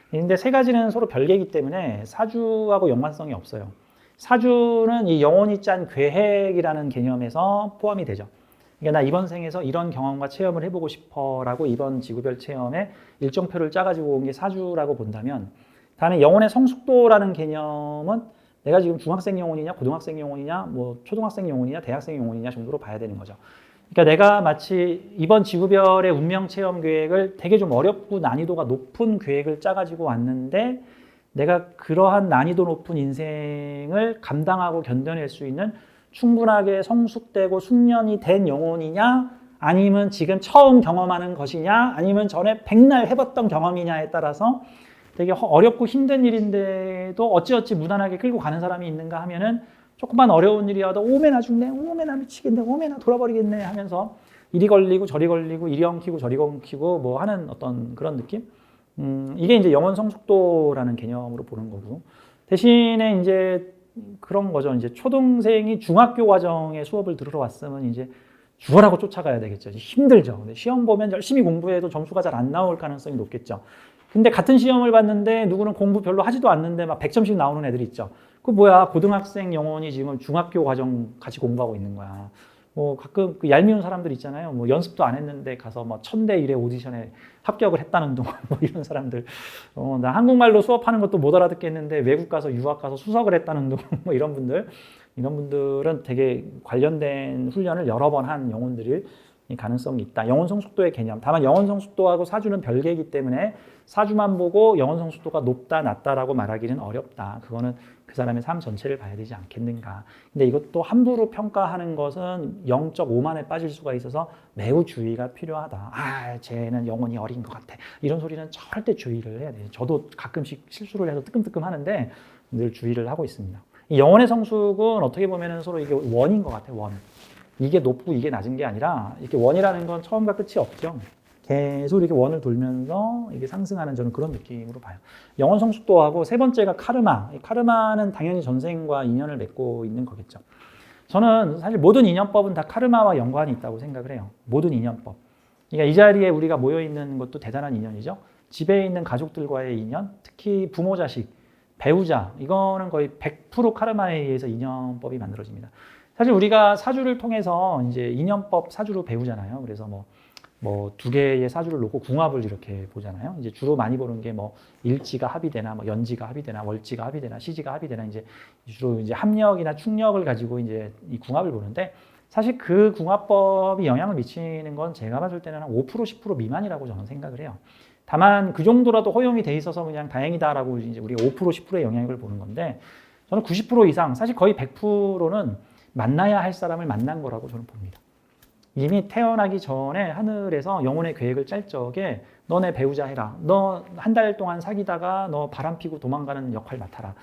근데 3가지는 서로 별개이기 때문에 사주하고 연관성이 없어요. 사주는 이 영혼이 짠 계획이라는 개념에서 포함이 되죠. 그러니까 나 이번 생에서 이런 경험과 체험을 해보고 싶어라고 이번 지구별 체험에 일정표를 짜가지고 온 게 사주라고 본다면, 다음에 영혼의 성숙도라는 개념은 내가 지금 중학생 영혼이냐, 고등학생 영혼이냐, 뭐 초등학생 영혼이냐, 대학생 영혼이냐 정도로 봐야 되는 거죠. 그러니까 내가 마치 이번 지구별의 운명 체험 계획을 되게 좀 어렵고 난이도가 높은 계획을 짜가지고 왔는데, 내가 그러한 난이도 높은 인생을 감당하고 견뎌낼 수 있는 충분하게 성숙되고 숙련이 된 영혼이냐, 아니면 지금 처음 경험하는 것이냐, 아니면 전에 백날 해봤던 경험이냐에 따라서 되게 어렵고 힘든 일인데도 어찌어찌 무난하게 끌고 가는 사람이 있는가 하면은, 조금만 어려운 일이어도 오메나 죽네, 오메나 미치겠네, 오메나 돌아버리겠네 하면서 이리 걸리고 저리 걸리고 이리 엉키고 저리 엉키고 뭐 하는 어떤 그런 느낌? 이게 이제 영혼 성숙도라는 개념으로 보는 거고, 대신에 이제 그런 거죠. 이제 초등생이 중학교 과정에 수업을 들으러 왔으면 이제 죽어라고 쫓아가야 되겠죠. 힘들죠. 근데 시험 보면 열심히 공부해도 점수가 잘 안 나올 가능성이 높겠죠. 근데 같은 시험을 봤는데 누구는 공부 별로 하지도 않는데 막 100점씩 나오는 애들이 있죠. 그 뭐야, 고등학생 영혼이 지금 중학교 과정 같이 공부하고 있는 거야. 뭐 가끔 그 얄미운 사람들 있잖아요. 뭐 연습도 안 했는데 가서 뭐 1000대 1의 오디션에 합격을 했다는 둥, 뭐 이런 사람들. 나 한국말로 수업하는 것도 못 알아듣겠는데 외국 가서 유학 가서 수석을 했다는 둥, 뭐 이런 분들. 이런 분들은 되게 관련된 훈련을 여러 번 한 영혼들일 가능성이 있다. 영혼 성숙도의 개념. 다만 영혼 성숙도하고 사주는 별개이기 때문에 사주만 보고 영혼 성숙도가 높다 낮다라고 말하기는 어렵다. 그거는 그 사람의 삶 전체를 봐야 되지 않겠는가. 근데 이것도 함부로 평가하는 것은 0.5만에 빠질 수가 있어서 매우 주의가 필요하다. 아, 쟤는 영혼이 어린 것 같아. 이런 소리는 절대 주의를 해야 돼요. 저도 가끔씩 실수를 해서 뜨끔뜨끔 하는데 늘 주의를 하고 있습니다. 이 영혼의 성숙은 어떻게 보면 서로 이게 원인 것 같아요. 원. 이게 높고 이게 낮은 게 아니라 이렇게 원이라는 건 처음과 끝이 없죠. 계속 이렇게 원을 돌면서 이게 상승하는 저는 그런 느낌으로 봐요. 영혼 성숙도하고 세 번째가 카르마. 이 카르마는 당연히 전생과 인연을 맺고 있는 거겠죠. 저는 사실 모든 인연법은 다 카르마와 연관이 있다고 생각을 해요. 모든 인연법. 그러니까 이 자리에 우리가 모여 있는 것도 대단한 인연이죠. 집에 있는 가족들과의 인연, 특히 부모 자식, 배우자, 이거는 거의 100% 카르마에 의해서 인연법이 만들어집니다. 사실 우리가 사주를 통해서 이제 인연법 사주로 배우잖아요. 그래서 뭐 2개의 사주를 놓고 궁합을 이렇게 보잖아요. 이제 주로 많이 보는 게 뭐 일지가 합이되나, 뭐 연지가 합이되나, 월지가 합이되나, 시지가 합이되나, 이제 주로 이제 합력이나 축력을 가지고 이제 이 궁합을 보는데, 사실 그 궁합법이 영향을 미치는 건 제가 봤을 때는 한 5% 10% 미만이라고 저는 생각을 해요. 다만 그 정도라도 허용이 돼 있어서 그냥 다행이다라고 이제 우리가 5% 10%의 영향을 보는 건데, 저는 90% 이상, 사실 거의 100%는 만나야 할 사람을 만난 거라고 저는 봅니다. 이미 태어나기 전에 하늘에서 영혼의 계획을 짤 적에 너네 배우자 해라. 너 한 달 동안 사귀다가 너 바람 피고 도망가는 역할 맡아라.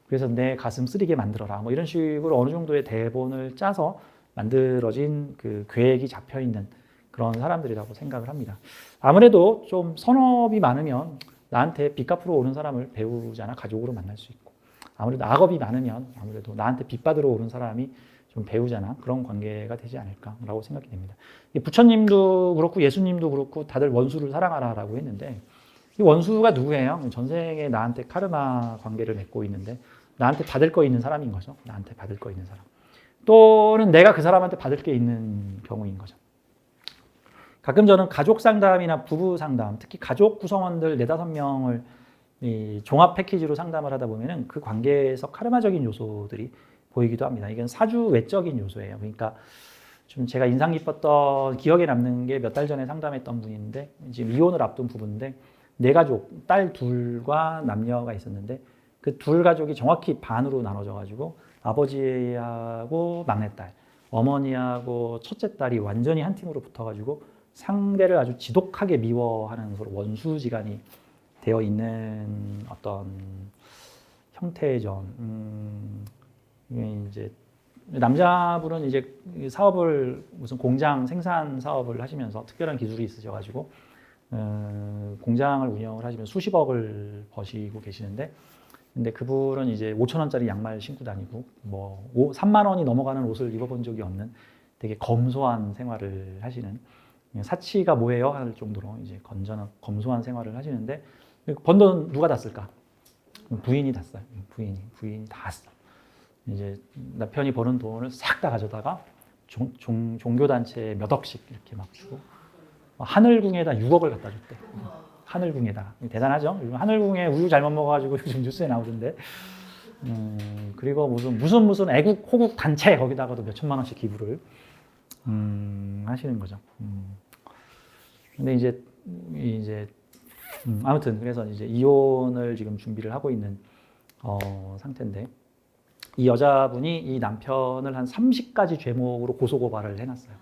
그래서 내 가슴 쓰리게 만들어라. 뭐 이런 식으로 어느 정도의 대본을 짜서 만들어진 그 계획이 잡혀 있는 그런 사람들이라고 생각을 합니다. 아무래도 좀 선업이 많으면 나한테 빚 갚으러 오는 사람을 배우자나 가족으로 만날 수 있고, 아무래도 악업이 많으면 아무래도 나한테 빚 받으러 오는 사람이 좀 배우자나 그런 관계가 되지 않을까라고 생각이 됩니다. 부처님도 그렇고 예수님도 그렇고 다들 원수를 사랑하라라고 했는데, 이 원수가 누구예요? 전생에 나한테 카르마 관계를 맺고 있는데 나한테 받을 거 있는 사람인 거죠. 나한테 받을 거 있는 사람. 또는 내가 그 사람한테 받을 게 있는 경우인 거죠. 가끔 저는 가족 상담이나 부부 상담, 특히 가족 구성원들 4-5명을 이 종합 패키지로 상담을 하다 보면은 그 관계에서 카르마적인 요소들이 보이기도 합니다. 이건 사주 외적인 요소예요. 그러니까 좀 제가 인상 깊었던 기억에 남는 게 몇 달 전에 상담했던 분인데 지금 이혼을 앞둔 부부인데 네 가족, 딸 둘과 남녀가 있었는데 그 둘 가족이 정확히 반으로 나눠져 가지고 아버지하고 막내딸, 어머니하고 첫째 딸이 완전히 한 팀으로 붙어가지고 상대를 아주 지독하게 미워하는 서로 원수지간이 되어 있는 어떤 형태죠. 이게 이제 남자분은 이제 사업을 무슨 공장 생산 사업을 하시면서 특별한 기술이 있으셔가지고 공장을 운영을 하시면 수십억을 버시고 계시는데 근데 그분은 이제 5천 원짜리 양말 신고 다니고 뭐 3만 원이 넘어가는 옷을 입어본 적이 없는 되게 검소한 생활을 하시는 사치가 뭐예요? 할 정도로 이제 건전한 검소한 생활을 하시는데 번 돈 누가 다 쓸까? 부인이 다 써요. 부인이 다 써. 이제 남편이 버는 돈을 싹 다 가져다가 종교단체에 몇 억씩 이렇게 막 주고 하늘궁에다 6억을 갖다 줬대. 하늘궁에다. 대단하죠? 하늘궁에 우유 잘못 먹어가지고 요즘 뉴스에 나오던데. 그리고 무슨 애국 호국 단체 거기다가도 몇 천만 원씩 기부를 하시는 거죠. 근데 이제 아무튼 그래서 이제 이혼을 지금 준비를 하고 있는 상태인데 이 여자분이 이 남편을 한 30가지 죄목으로 고소고발을 해놨어요.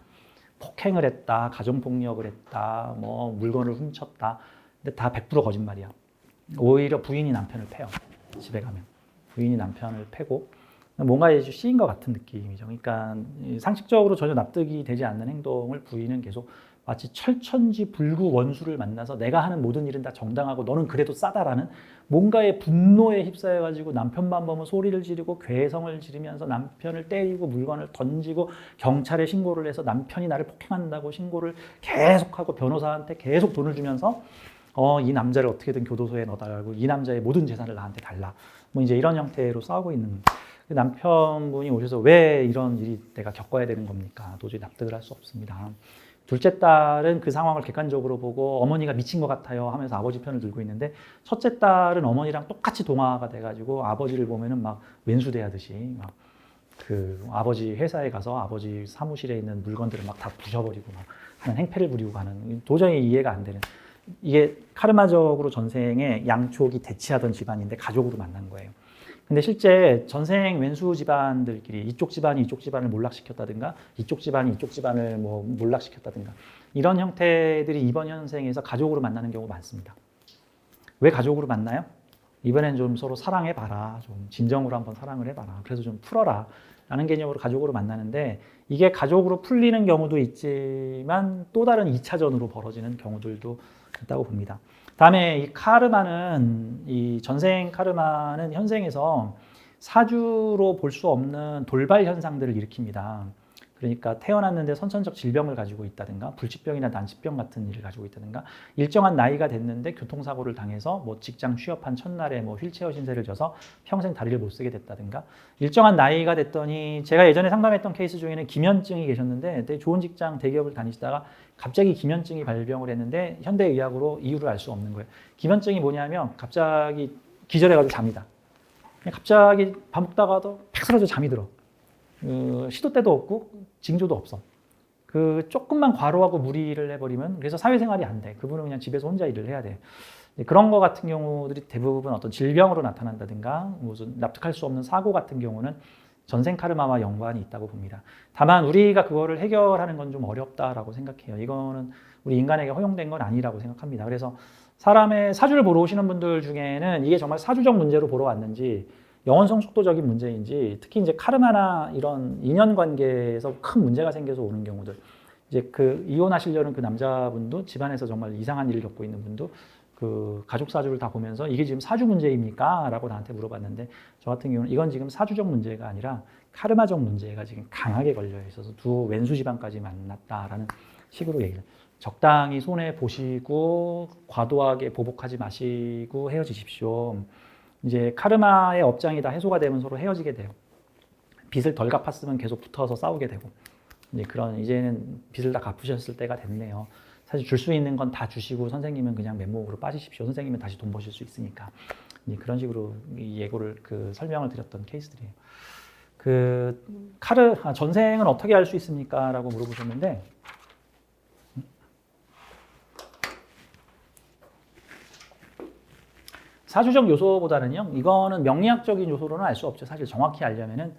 폭행을 했다, 가정폭력을 했다, 뭐 물건을 훔쳤다. 근데 다 100% 거짓말이야. 오히려 부인이 남편을 패요. 집에 가면 부인이 남편을 패고 뭔가 씌인 것 같은 느낌이죠. 그러니까 상식적으로 전혀 납득이 되지 않는 행동을 부인은 계속 마치 철천지 불구 원수를 만나서 내가 하는 모든 일은 다 정당하고 너는 그래도 싸다라는 뭔가의 분노에 휩싸여가지고 남편만 보면 소리를 지르고 괴성을 지르면서 남편을 때리고 물건을 던지고 경찰에 신고를 해서 남편이 나를 폭행한다고 신고를 계속하고 변호사한테 계속 돈을 주면서 이 남자를 어떻게든 교도소에 넣어달라고 이 남자의 모든 재산을 나한테 달라 뭐 이제 이런 형태로 싸우고 있는 남편분이 오셔서 왜 이런 일이 내가 겪어야 되는 겁니까? 도저히 납득을 할 수 없습니다. 둘째 딸은 그 상황을 객관적으로 보고 어머니가 미친 것 같아요 하면서 아버지 편을 들고 있는데 첫째 딸은 어머니랑 똑같이 동화가 돼가지고 아버지를 보면은 막 왼수대하듯이 막 그 아버지 회사에 가서 아버지 사무실에 있는 물건들을 막 다 부셔버리고 막 하는 행패를 부리고 가는 도저히 이해가 안 되는 이게 카르마적으로 전생에 양쪽이 대치하던 집안인데 가족으로 만난 거예요. 근데 실제 전생 왼수 집안들끼리 이쪽 집안이 이쪽 집안을 몰락시켰다든가 이쪽 집안이 이쪽 집안을 뭐 몰락시켰다든가 이런 형태들이 이번 현생에서 가족으로 만나는 경우가 많습니다. 왜 가족으로 만나요? 이번엔 좀 서로 사랑해봐라. 좀 진정으로 한번 사랑을 해봐라. 그래서 좀 풀어라. 라는 개념으로 가족으로 만나는데 이게 가족으로 풀리는 경우도 있지만 또 다른 2차전으로 벌어지는 경우들도 있다고 봅니다. 다음에 이 카르마는 이 전생 카르마는 현생에서 사주로 볼 수 없는 돌발 현상들을 일으킵니다. 그러니까 태어났는데 선천적 질병을 가지고 있다든가 불치병이나 난치병 같은 일을 가지고 있다든가 일정한 나이가 됐는데 교통사고를 당해서 뭐 직장 취업한 첫날에 뭐 휠체어 신세를 져서 평생 다리를 못 쓰게 됐다든가 일정한 나이가 됐더니 제가 예전에 상담했던 케이스 중에는 기면증이 계셨는데 되게 좋은 직장 대기업을 다니시다가 갑자기 기면증이 발병을 했는데 현대의학으로 이유를 알 수 없는 거예요. 기면증이 뭐냐면 갑자기 기절해가지고 잠이다. 갑자기 밥 먹다가도 팍 쓰러져 잠이 들어. 시도 때도 없고 징조도 없어. 그 조금만 과로하고 무리를 해버리면 그래서 사회생활이 안 돼. 그분은 그냥 집에서 혼자 일을 해야 돼. 그런 거 같은 경우들이 대부분 어떤 질병으로 나타난다든가 무슨 납득할 수 없는 사고 같은 경우는 전생 카르마와 연관이 있다고 봅니다. 다만 우리가 그거를 해결하는 건 좀 어렵다라고 생각해요. 이거는 우리 인간에게 허용된 건 아니라고 생각합니다. 그래서 사람의 사주를 보러 오시는 분들 중에는 이게 정말 사주적 문제로 보러 왔는지 영원성 속도적인 문제인지 특히 이제 카르마나 이런 인연관계에서 큰 문제가 생겨서 오는 경우들 이제 그 이혼하시려는 그 남자분도 집안에서 정말 이상한 일을 겪고 있는 분도 그 가족 사주를 다 보면서 이게 지금 사주 문제입니까? 라고 나한테 물어봤는데 저 같은 경우는 이건 지금 사주적 문제가 아니라 카르마적 문제가 지금 강하게 걸려 있어서 두 왼수 집안까지 만났다라는 식으로 얘기를 적당히 손해 보시고 과도하게 보복하지 마시고 헤어지십시오. 이제 카르마의 업장이 다 해소가 되면 서로 헤어지게 돼요. 빚을 덜 갚았으면 계속 붙어서 싸우게 되고 이제 그런 이제는 빚을 다 갚으셨을 때가 됐네요. 사실 줄 수 있는 건 다 주시고 선생님은 그냥 맨몸으로 빠지십시오. 선생님은 다시 돈 버실 수 있으니까. 그런 식으로 이 예고를 설명을 드렸던 케이스들이에요. 전생은 어떻게 알 수 있습니까? 라고 물어보셨는데 사주적 요소보다는요, 이거는 명리학적인 요소로는 알 수 없죠. 사실 정확히 알려면은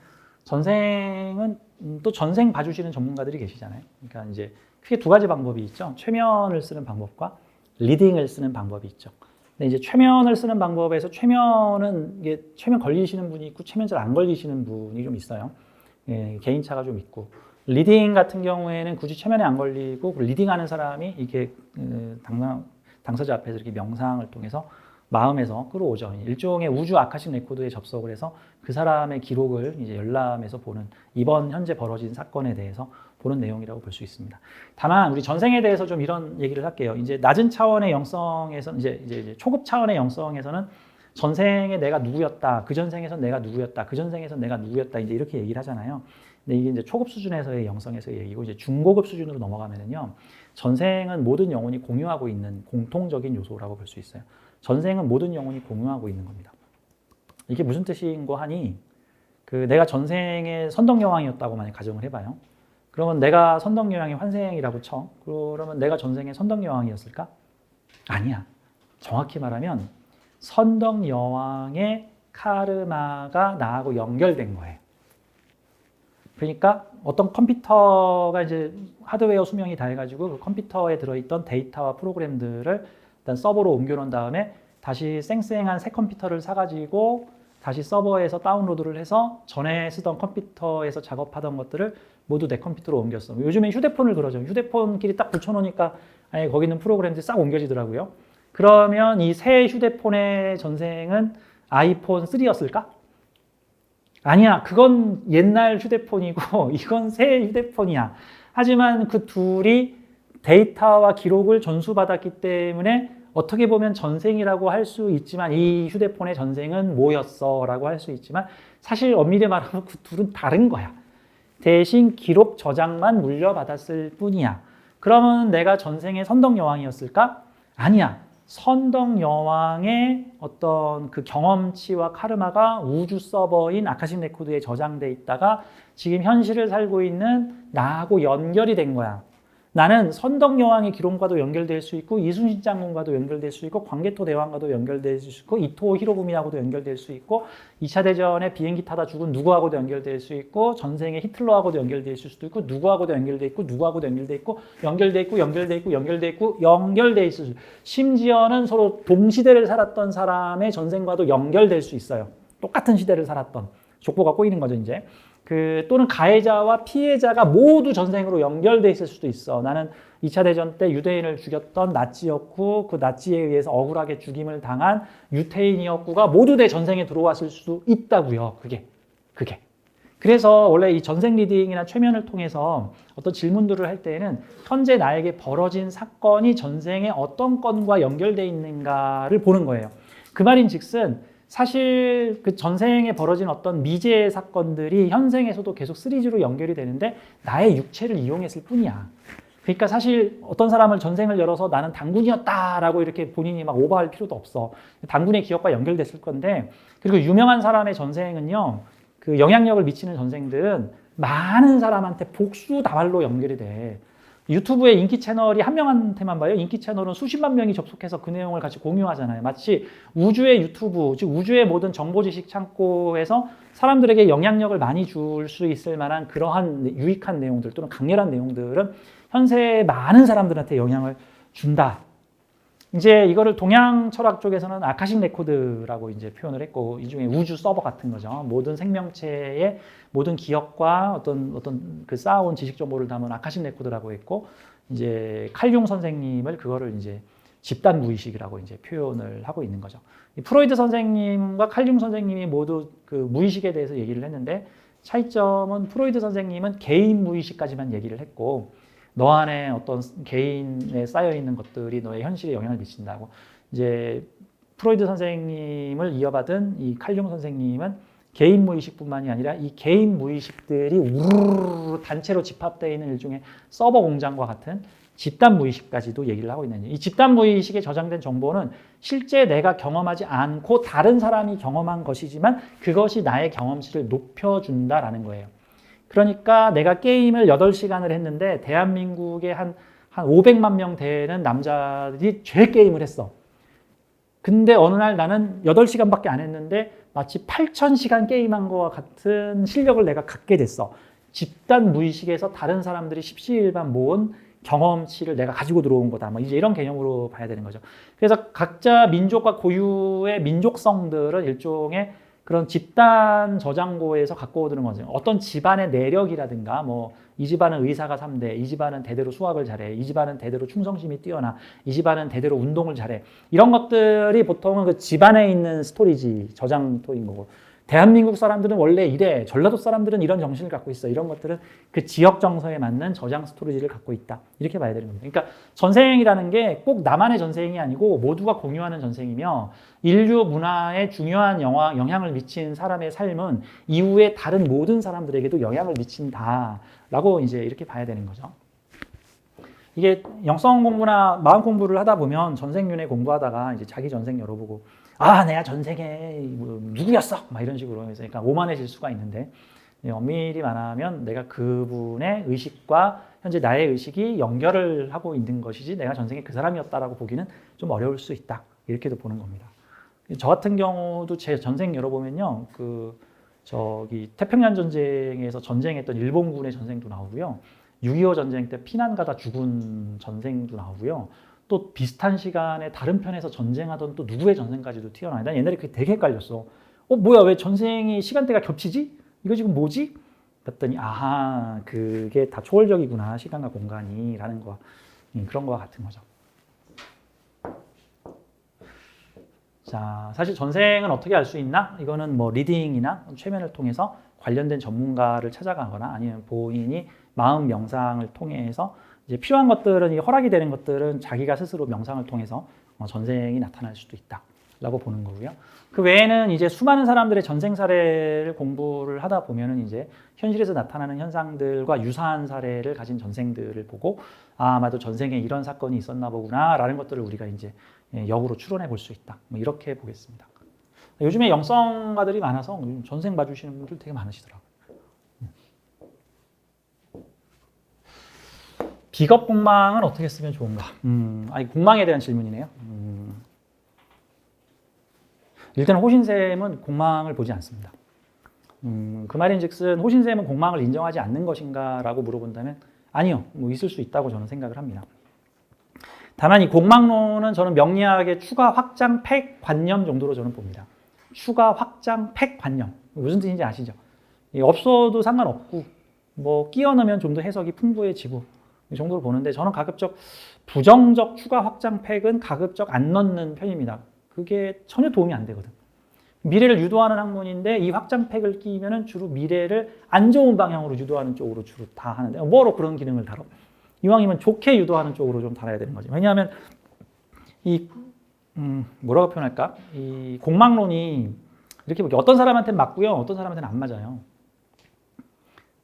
전생은 또 전생 봐주시는 전문가들이 계시잖아요. 그러니까 이제 크게 두 가지 방법이 있죠. 최면을 쓰는 방법과 리딩을 쓰는 방법이 있죠. 근데 이제 최면을 쓰는 방법에서 최면은 이게 최면 걸리시는 분이 있고 최면 잘 안 걸리시는 분이 좀 있어요. 예, 개인차가 좀 있고. 리딩 같은 경우에는 굳이 최면에 안 걸리고 리딩하는 사람이 이게 당사자 앞에서 이렇게 명상을 통해서 마음에서 끌어오죠. 일종의 우주 아카식 레코드에 접속을 해서 그 사람의 기록을 이제 열람해서 보는 이번 현재 벌어진 사건에 대해서 보는 내용이라고 볼 수 있습니다. 다만 우리 전생에 대해서 좀 이런 얘기를 할게요. 이제 낮은 차원의 영성에서 이제 초급 차원의 영성에서는 전생에 내가 누구였다, 그 전생에서 내가 누구였다, 그 전생에서 내가 누구였다 이제 이렇게 얘기를 하잖아요. 근데 이게 이제 초급 수준에서의 영성에서의 얘기고 이제 중고급 수준으로 넘어가면은요, 전생은 모든 영혼이 공유하고 있는 공통적인 요소라고 볼 수 있어요. 전생은 모든 영혼이 공유하고 있는 겁니다. 이게 무슨 뜻인고 하니 내가 전생에 선덕여왕이었다고 만약 가정을 해봐요. 그러면 내가 선덕여왕의 환생이라고 쳐. 그러면 내가 전생에 선덕여왕이었을까? 아니야. 정확히 말하면 선덕여왕의 카르마가 나하고 연결된 거예요. 그러니까 어떤 컴퓨터가 이제 하드웨어 수명이 다 해가지고 그 컴퓨터에 들어있던 데이터와 프로그램들을 일단 서버로 옮겨놓은 다음에 다시 쌩쌩한 새 컴퓨터를 사가지고 다시 서버에서 다운로드를 해서 전에 쓰던 컴퓨터에서 작업하던 것들을 모두 내 컴퓨터로 옮겼어. 요즘에 휴대폰을 그러죠. 휴대폰끼리 딱 붙여놓으니까 아예 거기 있는 프로그램들이 싹 옮겨지더라고요. 그러면 이 새 휴대폰의 전생은 아이폰 3였을까? 아니야. 그건 옛날 휴대폰이고 이건 새 휴대폰이야. 하지만 그 둘이 데이터와 기록을 전수받았기 때문에 어떻게 보면 전생이라고 할 수 있지만 이 휴대폰의 전생은 뭐였어? 라고 할 수 있지만 사실 엄밀히 말하면 그 둘은 다른 거야. 대신 기록 저장만 물려받았을 뿐이야. 그러면 내가 전생에 선덕여왕이었을까? 아니야. 선덕여왕의 어떤 그 경험치와 카르마가 우주 서버인 아카식 레코드에 저장돼 있다가 지금 현실을 살고 있는 나하고 연결이 된 거야. 나는 선덕여왕의 기록과도 연결될 수 있고 이순신 장군과도 연결될 수 있고 광개토 대왕과도 연결될 수 있고 이토 히로부미하고도 연결될 수 있고 2차 대전에 비행기 타다 죽은 누구하고도 연결될 수 있고 전생에 히틀러하고도 연결될 수도 있고 누구하고도 연결돼 있고 누구하고도 연결돼 있고 연결돼 있고 연결돼 있고 연결돼 있고 연결돼 있을 수 심지어는 서로 동시대를 살았던 사람의 전생과도 연결될 수 있어요. 똑같은 시대를 살았던 족보가 꼬이는 거죠 이제. 또는 가해자와 피해자가 모두 전생으로 연결돼 있을 수도 있어. 나는 2차 대전 때 유대인을 죽였던 나치였고 그 나치에 의해서 억울하게 죽임을 당한 유태인이었고가 모두 내 전생에 들어왔을 수도 있다고요. 그게. 그래서 원래 이 전생 리딩이나 최면을 통해서 어떤 질문들을 할 때에는 현재 나에게 벌어진 사건이 전생에 어떤 건과 연결돼 있는가를 보는 거예요. 그 말인즉슨 사실 그 전생에 벌어진 어떤 미제 사건들이 현생에서도 계속 시리즈로 연결이 되는데 나의 육체를 이용했을 뿐이야. 그러니까 사실 어떤 사람을 전생을 열어서 나는 당군이었다라고 이렇게 본인이 막 오버할 필요도 없어. 당군의 기억과 연결됐을 건데, 그리고 유명한 사람의 전생은요, 그 영향력을 미치는 전생들은 많은 사람한테 복수다발로 연결이 돼. 유튜브의 인기 채널이 한 명한테만 봐요. 인기 채널은 수십만 명이 접속해서 그 내용을 같이 공유하잖아요. 마치 우주의 유튜브, 즉 우주의 모든 정보 지식 창고에서 사람들에게 영향력을 많이 줄 수 있을 만한 그러한 유익한 내용들 또는 강렬한 내용들은 현세의 많은 사람들한테 영향을 준다. 이제 이거를 동양 철학 쪽에서는 아카식 레코드라고 이제 표현을 했고, 이 중에 우주 서버 같은 거죠. 모든 생명체의 모든 기억과 어떤 그 쌓아온 지식 정보를 담은 아카식 레코드라고 했고, 이제 칼융 선생님을 그거를 이제 집단 무의식이라고 이제 표현을 하고 있는 거죠. 프로이드 선생님과 칼융 선생님이 모두 그 무의식에 대해서 얘기를 했는데, 차이점은 프로이드 선생님은 개인 무의식까지만 얘기를 했고, 너 안에 어떤 개인에 쌓여있는 것들이 너의 현실에 영향을 미친다고. 이제 프로이드 선생님을 이어받은 이 칼융 선생님은 개인 무의식뿐만이 아니라 이 개인 무의식들이 우르르 단체로 집합되어 있는 일종의 서버 공장과 같은 집단 무의식까지도 얘기를 하고 있는 이 집단 무의식에 저장된 정보는 실제 내가 경험하지 않고 다른 사람이 경험한 것이지만 그것이 나의 경험치를 높여준다라는 거예요. 그러니까 내가 게임을 8시간을 했는데 대한민국에 한 500만 명 되는 남자들이 죄 게임을 했어. 근데 어느 날 나는 8시간밖에 안 했는데 마치 8,000시간 게임한 거와 같은 실력을 내가 갖게 됐어. 집단 무의식에서 다른 사람들이 십시일반 모은 경험치를 내가 가지고 들어온 거다. 뭐 이제 이런 개념으로 봐야 되는 거죠. 그래서 각자 민족과 고유의 민족성들은 일종의 그런 집단 저장고에서 갖고 오는 거죠. 어떤 집안의 내력이라든가 뭐 이 집안은 의사가 3대, 이 집안은 대대로 수학을 잘해, 이 집안은 대대로 충성심이 뛰어나, 이 집안은 대대로 운동을 잘해. 이런 것들이 보통은 그 집안에 있는 스토리지, 저장토인 거고. 대한민국 사람들은 원래 이래, 전라도 사람들은 이런 정신을 갖고 있어. 이런 것들은 그 지역 정서에 맞는 저장 스토리지를 갖고 있다. 이렇게 봐야 되는 겁니다. 그러니까 전생이라는 게 꼭 나만의 전생이 아니고 모두가 공유하는 전생이며 인류 문화에 중요한 영향을 미친 사람의 삶은 이후에 다른 모든 사람들에게도 영향을 미친다라고 이제 이렇게 봐야 되는 거죠. 이게 영성 공부나 마음 공부를 하다 보면 전생윤회 공부하다가 이제 자기 전생 열어보고 내가 전생에 누구였어? 막 이런 식으로 해서 그러니까 오만해질 수가 있는데 엄밀히 말하면 내가 그분의 의식과 현재 나의 의식이 연결을 하고 있는 것이지 내가 전생에 그 사람이었다라고 보기는 좀 어려울 수 있다. 이렇게도 보는 겁니다. 저 같은 경우도 제 전생 열어보면요. 태평양 전쟁에서 전쟁했던 일본군의 전생도 나오고요. 6.25 전쟁 때 피난 가다 죽은 전생도 나오고요. 또 비슷한 시간에 다른 편에서 전쟁하던 또 누구의 전생까지도 튀어나와요. 난 옛날에 그게 되게 헷갈렸어. 뭐야, 왜 전생이 시간대가 겹치지? 이거 지금 뭐지? 그랬더니 그게 다 초월적이구나, 시간과 공간이 라는 거, 그런 거와 같은 거죠. 자, 사실 전생은 어떻게 알 수 있나? 이거는 뭐 리딩이나 최면을 통해서 관련된 전문가를 찾아가거나 아니면 본인이 마음 명상을 통해서 이제 필요한 것들은, 허락이 되는 것들은 자기가 스스로 명상을 통해서 전생이 나타날 수도 있다라고 보는 거고요. 그 외에는 이제 수많은 사람들의 전생 사례를 공부를 하다 보면은 이제 현실에서 나타나는 현상들과 유사한 사례를 가진 전생들을 보고 아마도 전생에 이런 사건이 있었나 보구나라는 것들을 우리가 이제 역으로 추론해 볼 수 있다. 뭐 이렇게 보겠습니다. 요즘에 영성가들이 많아서 전생 봐주시는 분들 되게 많으시더라고요. 비겁 공망은 어떻게 쓰면 좋은가? 공망에 대한 질문이네요. 일단 호신쌤은 공망을 보지 않습니다. 그 말인즉슨 호신쌤은 공망을 인정하지 않는 것인가라고 물어본다면 아니요, 뭐 있을 수 있다고 저는 생각을 합니다. 다만 이 공망론은 저는 명리학의 추가 확장 팩 관념 정도로 저는 봅니다. 추가 확장 팩 관념 무슨 뜻인지 아시죠? 없어도 상관없고 뭐 끼워 넣으면 좀 더 해석이 풍부해지고 이 정도로 보는데 저는 가급적 부정적 추가 확장 팩은 가급적 안 넣는 편입니다. 그게 전혀 도움이 안 되거든. 미래를 유도하는 학문인데 이 확장 팩을 끼면은 주로 미래를 안 좋은 방향으로 유도하는 쪽으로 주로 다 하는데 뭐로 그런 기능을 다뤄? 이왕이면 좋게 유도하는 쪽으로 좀 달아야 되는 거죠. 왜냐하면 뭐라고 표현할까? 이 공망론이 이렇게 볼게요. 어떤 사람한테는 맞고요, 어떤 사람한테는 안 맞아요.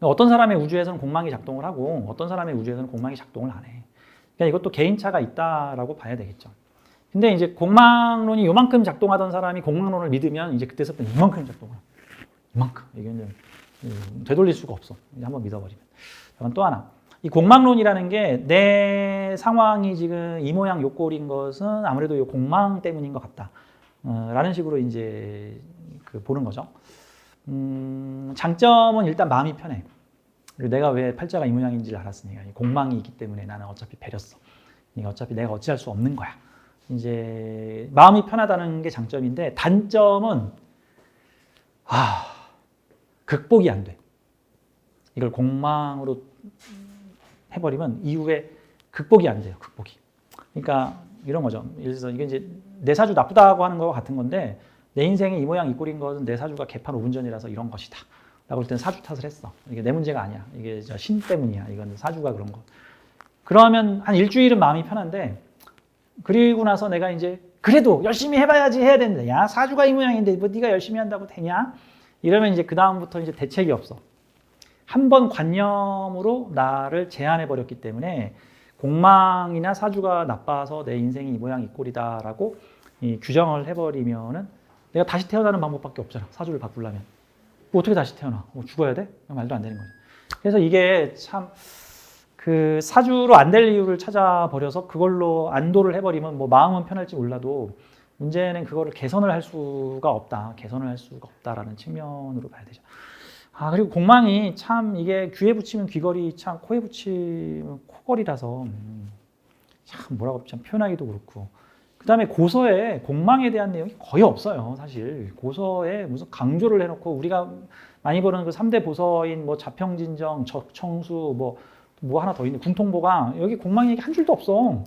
어떤 사람의 우주에서는 공망이 작동을 하고 어떤 사람의 우주에서는 공망이 작동을 안 해. 그러니까 이것도 개인차가 있다라고 봐야 되겠죠. 근데 이제 공망론이 요만큼 작동하던 사람이 공망론을 믿으면 이제 그때서부터 이만큼 작동을 해요. 이만큼. 이게 되돌릴 수가 없어. 이제 한번 믿어버리면. 또 하나. 이 공망론이라는 게 내 상황이 지금 이 모양 요 꼴인 것은 아무래도 이 공망 때문인 것 같다. 라는 식으로 이제 보는 거죠. 장점은 일단 마음이 편해. 내가 왜 팔자가 이 모양인지를 알았으니까. 공망이 있기 때문에 나는 어차피 배렸어. 어차피 내가 어찌할 수 없는 거야. 이제 마음이 편하다는 게 장점인데 단점은 극복이 안 돼. 이걸 공망으로 해버리면 이후에 극복이 안 돼요. 극복이. 그러니까 이런 거죠. 예를 들어서 이게 이제 내 사주 나쁘다고 하는 거와 같은 건데 내 인생에 이 모양 이 꼴인 것은 내 사주가 개판 5분 전이라서 이런 것이다. 라고 할 때는 사주 탓을 했어. 이게 내 문제가 아니야. 이게 신 때문이야. 이건 사주가 그런 거. 그러면 한 일주일은 마음이 편한데 그리고 나서 내가 이제 그래도 열심히 해봐야지 해야 되는데 야 사주가 이 모양인데 뭐 네가 열심히 한다고 되냐? 이러면 이제 그 다음부터 이제 대책이 없어. 한 번 관념으로 나를 제한해 버렸기 때문에 공망이나 사주가 나빠서 내 인생이 이 모양 이 꼴이다라고 규정을 해버리면은 내가 다시 태어나는 방법밖에 없잖아. 사주를 바꾸려면. 뭐 어떻게 다시 태어나? 뭐 죽어야 돼? 말도 안 되는 거지. 그래서 이게 참 그 사주로 안 될 이유를 찾아버려서 그걸로 안도를 해버리면 뭐 마음은 편할지 몰라도 문제는 그거를 개선을 할 수가 없다. 개선을 할 수가 없다라는 측면으로 봐야 되죠. 그리고 공망이 참 이게 귀에 붙이면 귀걸이, 참 코에 붙이면 코걸이라서 참 뭐라고 참 표현하기도 그렇고. 그 다음에 고서에 공망에 대한 내용이 거의 없어요. 사실 고서에 무슨 강조를 해놓고 우리가 많이 보는 그 3대 보서인 뭐 자평진정, 적청수, 뭐 하나 더 있는 궁통보강, 여기 공망 얘기 한 줄도 없어. 한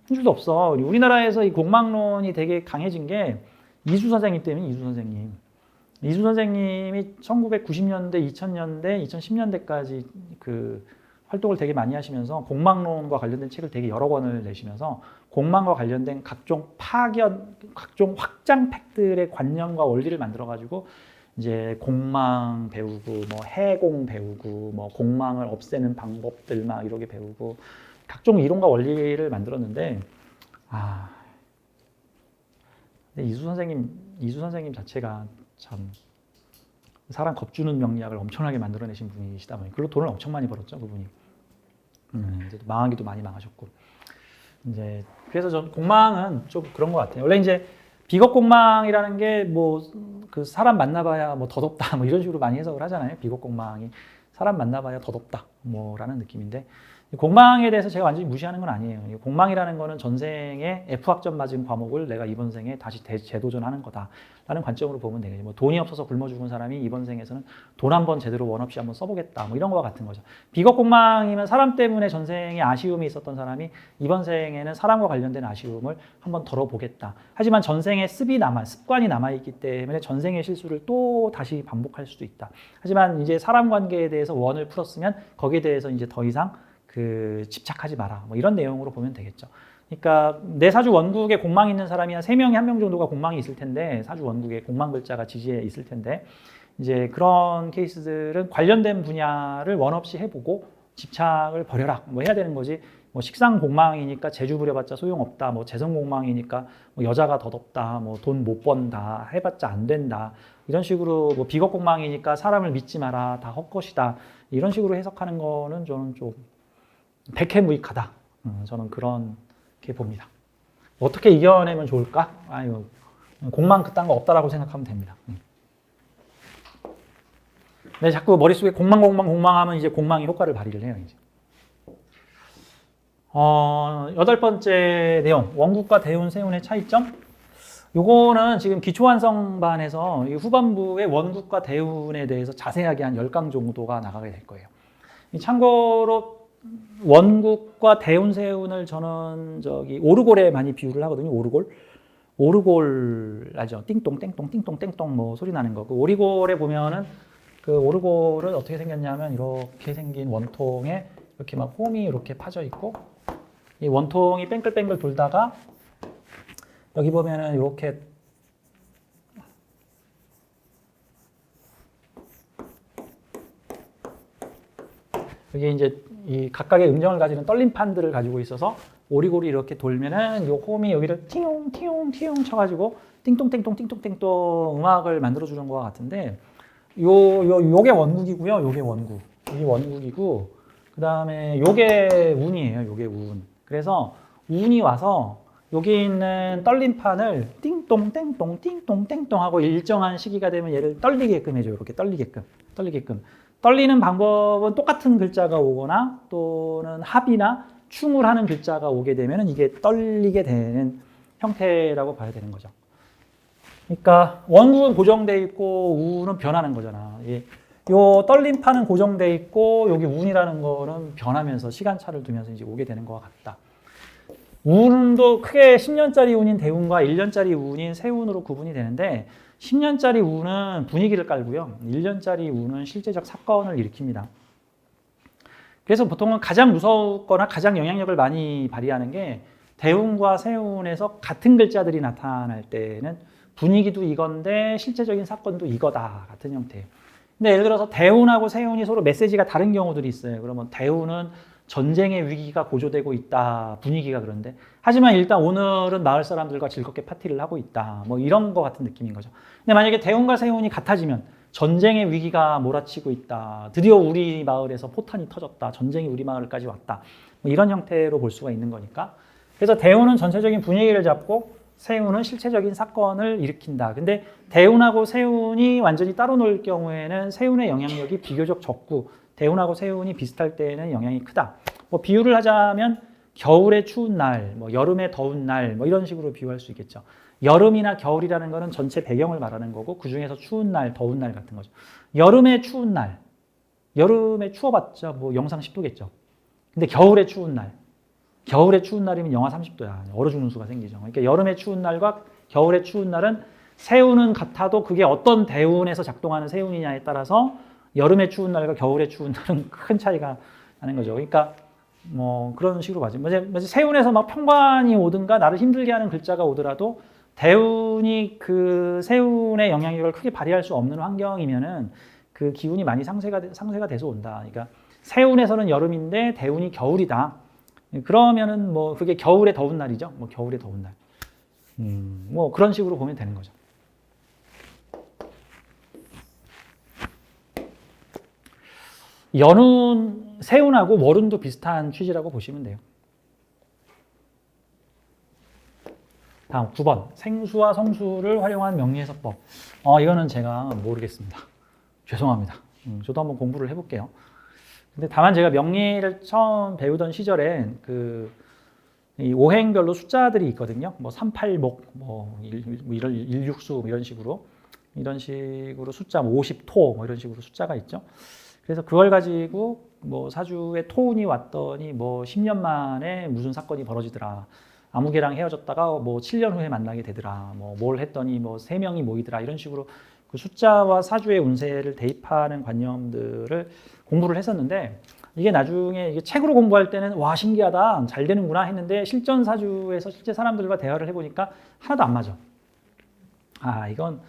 줄도 없어. 우리나라에서 이 공망론이 되게 강해진 게 이수 선생님 때문에. 이수 선생님이 1990년대, 2000년대, 2010년대까지 그 활동을 되게 많이 하시면서 공망론과 관련된 책을 되게 여러 권을 내시면서 공망과 관련된 각종 파견, 각종 확장 팩들의 관념과 원리를 만들어가지고 이제 공망 배우고, 뭐 해공 배우고, 뭐 공망을 없애는 방법들 막 이렇게 배우고 각종 이론과 원리를 만들었는데, 근데 이수 선생님 자체가 참 사람 겁주는 명리학을 엄청나게 만들어내신 분이시다 보니, 그리고 돈을 엄청 많이 벌었죠, 그분이. 이제 망하기도 많이 망하셨고. 이제 그래서 전 공망은 좀 그런 것 같아요. 원래 이제 비겁공망이라는 게 뭐 그 사람 만나봐야 뭐 더덥다 뭐 이런 식으로 많이 해석을 하잖아요. 비겁공망이 사람 만나봐야 더덥다 뭐라는 느낌인데, 공망에 대해서 제가 완전히 무시하는 건 아니에요. 공망이라는 거는 전생에 F학점 맞은 과목을 내가 이번 생에 다시 재도전하는 거다라는 관점으로 보면 되겠죠. 뭐 돈이 없어서 굶어 죽은 사람이 이번 생에서는 돈 한번 제대로 원 없이 한번 써보겠다, 뭐 이런 거와 같은 거죠. 비겁공망이면 사람 때문에 전생에 아쉬움이 있었던 사람이 이번 생에는 사람과 관련된 아쉬움을 한번 덜어보겠다. 하지만 전생에 습관이 남아있기 때문에 전생의 실수를 또 다시 반복할 수도 있다. 하지만 이제 사람 관계에 대해서 원을 풀었으면 거기에 대해서 이제 더 이상 그 집착하지 마라, 뭐 이런 내용으로 보면 되겠죠. 그러니까 내 사주 원국에 공망이 있는 사람이 한 3명에 1명 정도가 공망이 있을 텐데, 사주 원국에 공망 글자가 지지에 있을 텐데, 이제 그런 케이스들은 관련된 분야를 원 없이 해보고 집착을 버려라, 뭐 해야 되는 거지. 뭐 식상 공망이니까 재주 부려봤자 소용없다, 뭐 재성 공망이니까 뭐 여자가 더덥다, 뭐 돈 못 번다, 해봤자 안 된다, 이런 식으로 뭐 비겁 공망이니까 사람을 믿지 마라, 다 헛것이다, 이런 식으로 해석하는 거는 저는 좀 백해무익하다. 저는 그렇게 봅니다. 어떻게 이겨내면 좋을까? 공망 그딴 거 없다라고 생각하면 됩니다. 네, 자꾸 머릿속에 공망하면 이제 공망이 효과를 발휘를 해요. 이제. 8번째 내용, 원국과 대운, 세운의 차이점. 요거는 지금 기초완성반에서 후반부에 원국과 대운에 대해서 자세하게 한 10강 정도가 나가게 될 거예요. 참고로 원국과 대운, 세운을 저는 오르골에 많이 비유를 하거든요. 오르골 알죠? 띵동 땡동 띵동 땡동 뭐 소리 나는 거. 그 오리골에 보면은 그 오르골은 어떻게 생겼냐면 이렇게 생긴 원통에 이렇게 막 홈이 이렇게 파져 있고, 이 원통이 뺑글뺑글 돌다가 여기 보면은 이렇게 여기 이제 이 각각의 음정을 가지는 떨림판들을 가지고 있어서 오리골이 이렇게 돌면은 요 홈이 여기를 팅용 쳐가지고 띵동띵동 띵동띵동 음악을 만들어주는 것 같은데, 요게 원국이고요. 요게 원국. 이게 원국이고, 그 다음에 요게 운이에요. 요게 운. 그래서 운이 와서 여기 있는 떨림판을 띵동 땡동 띵동 땡동 하고 일정한 시기가 되면 얘를 떨리게끔 해줘요. 이렇게 떨리게끔. 떨리는 방법은 똑같은 글자가 오거나 또는 합이나 충을 하는 글자가 오게 되면 이게 떨리게 되는 형태라고 봐야 되는 거죠. 그러니까 원국은 고정돼 있고 운은 변하는 거잖아. 요 떨림판은 고정돼 있고 여기 운이라는 거는 변하면서 시간차를 두면서 이제 오게 되는 것 같다. 운도 크게 10년짜리 운인 대운과 1년짜리 운인 세운으로 구분이 되는데, 10년짜리 운은 분위기를 깔고요. 1년짜리 운은 실제적 사건을 일으킵니다. 그래서 보통은 가장 무섭거나 가장 영향력을 많이 발휘하는 게 대운과 세운에서 같은 글자들이 나타날 때는 분위기도 이건데 실제적인 사건도 이거다 같은 형태예요. 근데 예를 들어서 대운하고 세운이 서로 메시지가 다른 경우들이 있어요. 그러면 대운은 전쟁의 위기가 고조되고 있다. 분위기가 그런데. 하지만 일단 오늘은 마을 사람들과 즐겁게 파티를 하고 있다. 뭐 이런 거 같은 느낌인 거죠. 근데 만약에 대운과 세운이 같아지면 전쟁의 위기가 몰아치고 있다. 드디어 우리 마을에서 포탄이 터졌다. 전쟁이 우리 마을까지 왔다. 뭐 이런 형태로 볼 수가 있는 거니까. 그래서 대운은 전체적인 분위기를 잡고 세운은 실체적인 사건을 일으킨다. 근데 대운하고 세운이 완전히 따로 놀 경우에는 세운의 영향력이 비교적 적고 대운하고 세운이 비슷할 때에는 영향이 크다. 뭐 비유를 하자면 겨울에 추운 날, 뭐 여름에 더운 날, 뭐 이런 식으로 비유할 수 있겠죠. 여름이나 겨울이라는 거는 전체 배경을 말하는 거고 그 중에서 추운 날, 더운 날 같은 거죠. 여름에 추운 날, 여름에 추워봤자 뭐 영상 10도겠죠. 근데 겨울에 추운 날, 겨울에 추운 날이면 영하 30도야. 얼어 죽는 수가 생기죠. 그러니까 여름에 추운 날과 겨울에 추운 날은 세운은 같아도 그게 어떤 대운에서 작동하는 세운이냐에 따라서 여름에 추운 날과 겨울에 추운 날은 큰 차이가 나는 거죠. 그러니까 뭐 그런 식으로 봐죠. 세운에서 막 평관이 오든가 나를 힘들게 하는 글자가 오더라도 대운이 그 세운의 영향력을 크게 발휘할 수 없는 환경이면은 그 기운이 많이 상쇄가 돼서 온다. 그러니까 세운에서는 여름인데 대운이 겨울이다. 그러면은 뭐 그게 겨울에 더운 날이죠. 뭐 겨울에 더운 날. 뭐 그런 식으로 보면 되는 거죠. 연운, 세운하고 월운도 비슷한 취지라고 보시면 돼요. 다음 9번. 생수와 성수를 활용한 명리해석법. 이거는 제가 모르겠습니다. 죄송합니다. 저도 한번 공부를 해볼게요. 근데 다만 제가 명리를 처음 배우던 시절엔 이 오행별로 숫자들이 있거든요. 뭐 38목, 뭐 1육수 이런 식으로 숫자 50토 뭐 이런 식으로 숫자가 있죠. 그래서 그걸 가지고 뭐 사주에 토운이 왔더니 뭐 10년 만에 무슨 사건이 벌어지더라. 아무개랑 헤어졌다가 뭐 7년 후에 만나게 되더라. 뭐 뭘 했더니 뭐 3명이 모이더라. 이런 식으로 그 숫자와 사주의 운세를 대입하는 관념들을 공부를 했었는데 이게 나중에 이게 책으로 공부할 때는 와 신기하다 잘 되는구나 했는데 실전 사주에서 실제 사람들과 대화를 해보니까 하나도 안 맞아. 이건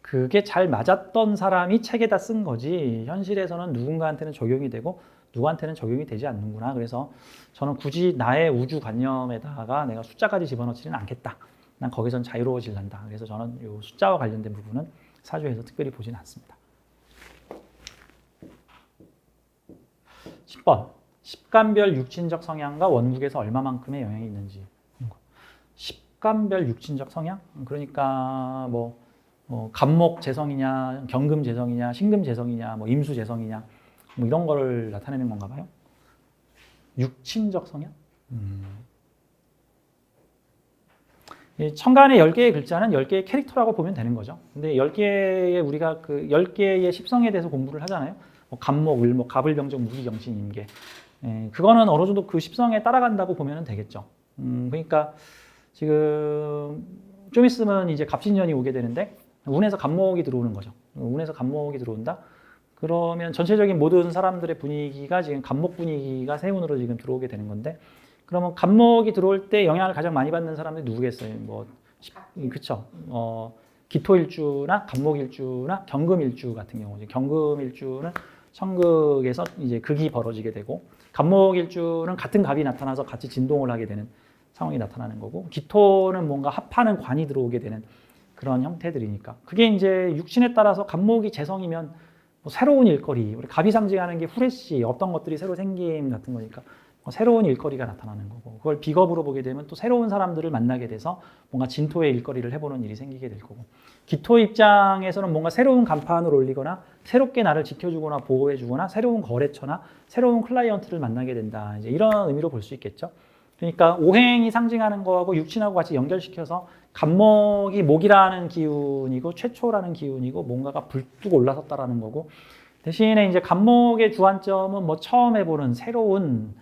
그게 잘 맞았던 사람이 책에다 쓴 거지 현실에서는 누군가한테는 적용이 되고 누구한테는 적용이 되지 않는구나. 그래서 저는 굳이 나의 우주관념에다가 내가 숫자까지 집어넣지는 않겠다. 난 거기선 자유로워질란다. 그래서 저는 이 숫자와 관련된 부분은 사주에서 특별히 보지는 않습니다. 10번. 십간별 육친적 성향과 원국에서 얼마만큼의 영향이 있는지. 십간별 육친적 성향? 그러니까 간목 재성이냐, 경금 재성이냐, 신금 재성이냐, 뭐 임수 재성이냐, 뭐 이런 거를 나타내는 건가 봐요. 육친적 성향? 천간의 10개의 글자는 10개의 캐릭터라고 보면 되는 거죠. 근데 10개의 우리가 그 10개의 십성에 대해서 공부를 하잖아요. 간목, 을목, 갑을병정, 무기경신, 임계. 그거는 어느 정도 그 십성에 따라간다고 보면 되겠죠. 그러니까 지금 좀 있으면 이제 갑신년이 오게 되는데 운에서 간목이 들어오는 거죠. 운에서 간목이 들어온다. 그러면 전체적인 모든 사람들의 분위기가 지금 간목 분위기가 세운으로 지금 들어오게 되는 건데 그러면 간목이 들어올 때 영향을 가장 많이 받는 사람들이 누구겠어요? 그쵸. 기토일주나 간목일주나 경금일주 같은 경우죠. 경금일주는 천극에서 이제 극이 벌어지게 되고 간목일주는 같은 갑이 나타나서 같이 진동을 하게 되는 상황이 나타나는 거고 기토는 뭔가 합하는 관이 들어오게 되는 그런 형태들이니까 그게 이제 육신에 따라서 간목이 재성이면 새로운 일거리, 우리 갑이 상징하는 게 후레쉬, 어떤 것들이 새로 생김 같은 거니까 새로운 일거리가 나타나는 거고 그걸 비겁으로 보게 되면 또 새로운 사람들을 만나게 돼서 뭔가 진토의 일거리를 해보는 일이 생기게 될 거고 기토 입장에서는 뭔가 새로운 간판을 올리거나 새롭게 나를 지켜주거나 보호해주거나 새로운 거래처나 새로운 클라이언트를 만나게 된다. 이제 이런 의미로 볼 수 있겠죠. 그러니까 오행이 상징하는 거하고 육친하고 같이 연결시켜서 간목이 목이라는 기운이고 최초라는 기운이고 뭔가가 불뚝 올라섰다라는 거고 대신에 이제 간목의 주안점은 처음 해보는 새로운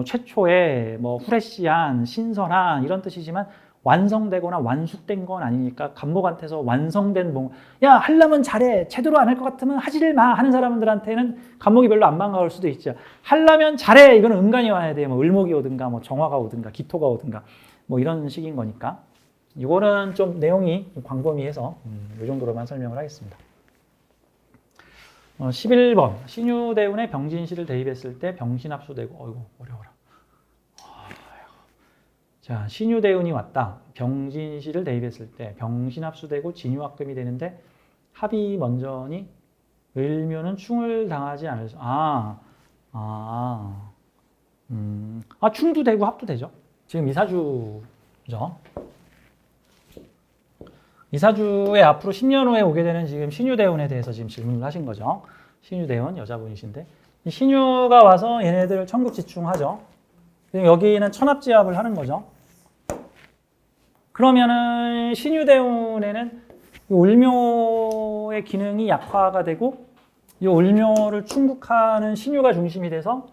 최초의 후레쉬한 신선한 이런 뜻이지만 완성되거나 완숙된 건 아니니까 간목한테서 완성된 야 하려면 잘해 제대로 안 할 것 같으면 하지를 마 하는 사람들한테는 간목이 별로 안 반가울 수도 있죠. 하려면 잘해 이거는 음간이 와야 돼. 을목이 오든가 정화가 오든가 기토가 오든가 이런 식인 거니까 이거는 좀 내용이 광범위해서 이 정도로만 설명을 하겠습니다. 11번 신유대운에 병진시를 대입했을 때 병신합수되고 어이구 어려워라. 자, 신유대운이 왔다. 병진시를 대입했을 때 병신합수되고 진유합금이 되는데 합이 먼저니 을묘는 충을 당하지 않을 수. 충도 되고 합도 되죠. 지금 이사주죠. 이사주에 앞으로 10년 후에 오게 되는 지금 신유대운에 대해서 지금 질문을 하신 거죠. 신유대운 여자분이신데 이 신유가 와서 얘네들 천국지충하죠. 여기는 천합지합을 하는 거죠. 그러면은 신유대운에는 이 을묘의 기능이 약화가 되고 이 을묘를 충국하는 신유가 중심이 돼서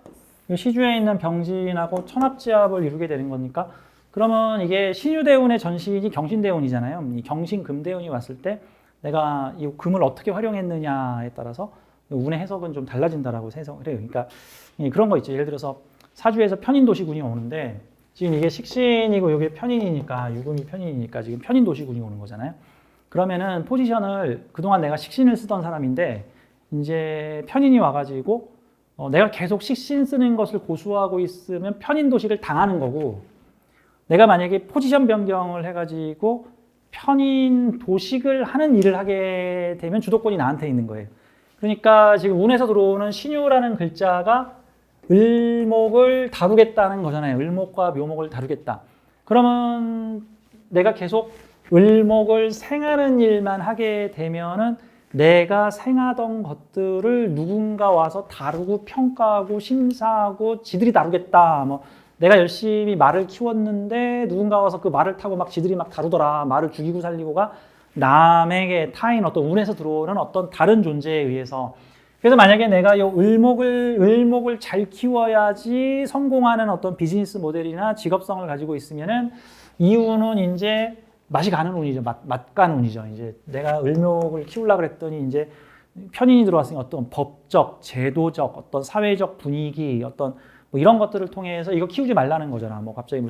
이 시주에 있는 병진하고 천합지합을 이루게 되는 거니까 그러면 이게 신유대운의 전신이 경신대운이잖아요. 이 경신금대운이 왔을 때 내가 이 금을 어떻게 활용했느냐에 따라서 운의 해석은 좀 달라진다라고 해석을 해요. 그러니까 그런 거 있죠. 예를 들어서 사주에서 편인도시군이 오는데 지금 이게 식신이고 이게 편인이니까 유금이 편인이니까 지금 편인도시군이 오는 거잖아요. 그러면은 포지션을 그동안 내가 식신을 쓰던 사람인데 이제 편인이 와가지고 내가 계속 식신 쓰는 것을 고수하고 있으면 편인도시를 당하는 거고 내가 만약에 포지션 변경을 해가지고 편인 도식을 하는 일을 하게 되면 주도권이 나한테 있는 거예요. 그러니까 지금 운에서 들어오는 신유라는 글자가 을목을 다루겠다는 거잖아요. 을목과 묘목을 다루겠다. 그러면 내가 계속 을목을 생하는 일만 하게 되면은 내가 생하던 것들을 누군가 와서 다루고 평가하고 심사하고 지들이 다루겠다. 뭐 내가 열심히 말을 키웠는데 누군가 와서 그 말을 타고 막 지들이 막 다루더라. 말을 죽이고 살리고가 남에게 타인 어떤 운에서 들어오는 어떤 다른 존재에 의해서 그래서 만약에 내가 이 을목을 잘 키워야지 성공하는 어떤 비즈니스 모델이나 직업성을 가지고 있으면은 이 운은 이제 맛이 가는 운이죠. 맛 가는 운이죠. 이제 내가 을목을 키우려고 그랬더니 이제 편인이 들어왔으니 어떤 법적, 제도적, 어떤 사회적 분위기, 어떤 뭐 이런 것들을 통해서 이거 키우지 말라는 거잖아. 뭐 갑자기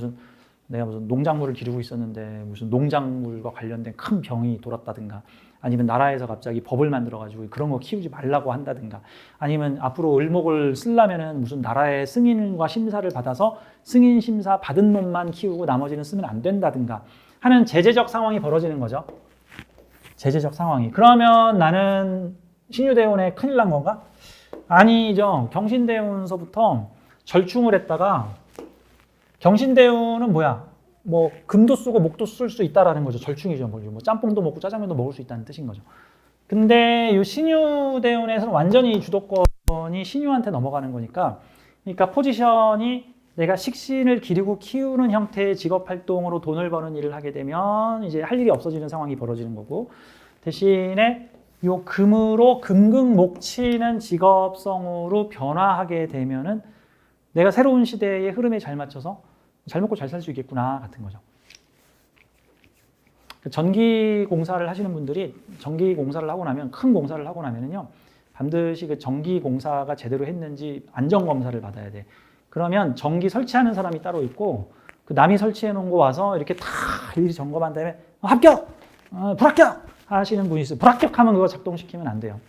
내가 무슨 농작물을 기르고 있었는데 무슨 농작물과 관련된 큰 병이 돌았다든가 아니면 나라에서 갑자기 법을 만들어가지고 그런 거 키우지 말라고 한다든가 아니면 앞으로 을목을 쓰려면은 무슨 나라의 승인과 심사를 받아서 승인 심사 받은 놈만 키우고 나머지는 쓰면 안 된다든가 하는 제재적 상황이 벌어지는 거죠. 제재적 상황이. 그러면 나는 신유대운에 큰일 난 건가? 아니죠. 경신대운서부터 절충을 했다가 경신대운은 뭐야? 뭐 금도 쓰고 목도 쓸 수 있다라는 거죠. 절충이죠. 뭐 짬뽕도 먹고 짜장면도 먹을 수 있다는 뜻인 거죠. 근데 이 신유대운에서는 완전히 주도권이 신유한테 넘어가는 거니까 그러니까 포지션이 내가 식신을 기르고 키우는 형태의 직업 활동으로 돈을 버는 일을 하게 되면 이제 할 일이 없어지는 상황이 벌어지는 거고 대신에 요 금으로 금극목치는 직업성으로 변화하게 되면은 내가 새로운 시대의 흐름에 잘 맞춰서 잘 먹고 잘 살 수 있겠구나 같은 거죠. 전기 공사를 하시는 분들이 전기 공사를 하고 나면 큰 공사를 하고 나면은요 반드시 그 전기 공사가 제대로 했는지 안전 검사를 받아야 돼. 그러면 전기 설치하는 사람이 따로 있고 그 남이 설치해 놓은 거 와서 이렇게 다 일일이 점검한 다음에 합격, 불합격 하시는 분이 있어요. 불합격하면 그거 작동시키면 안 돼요.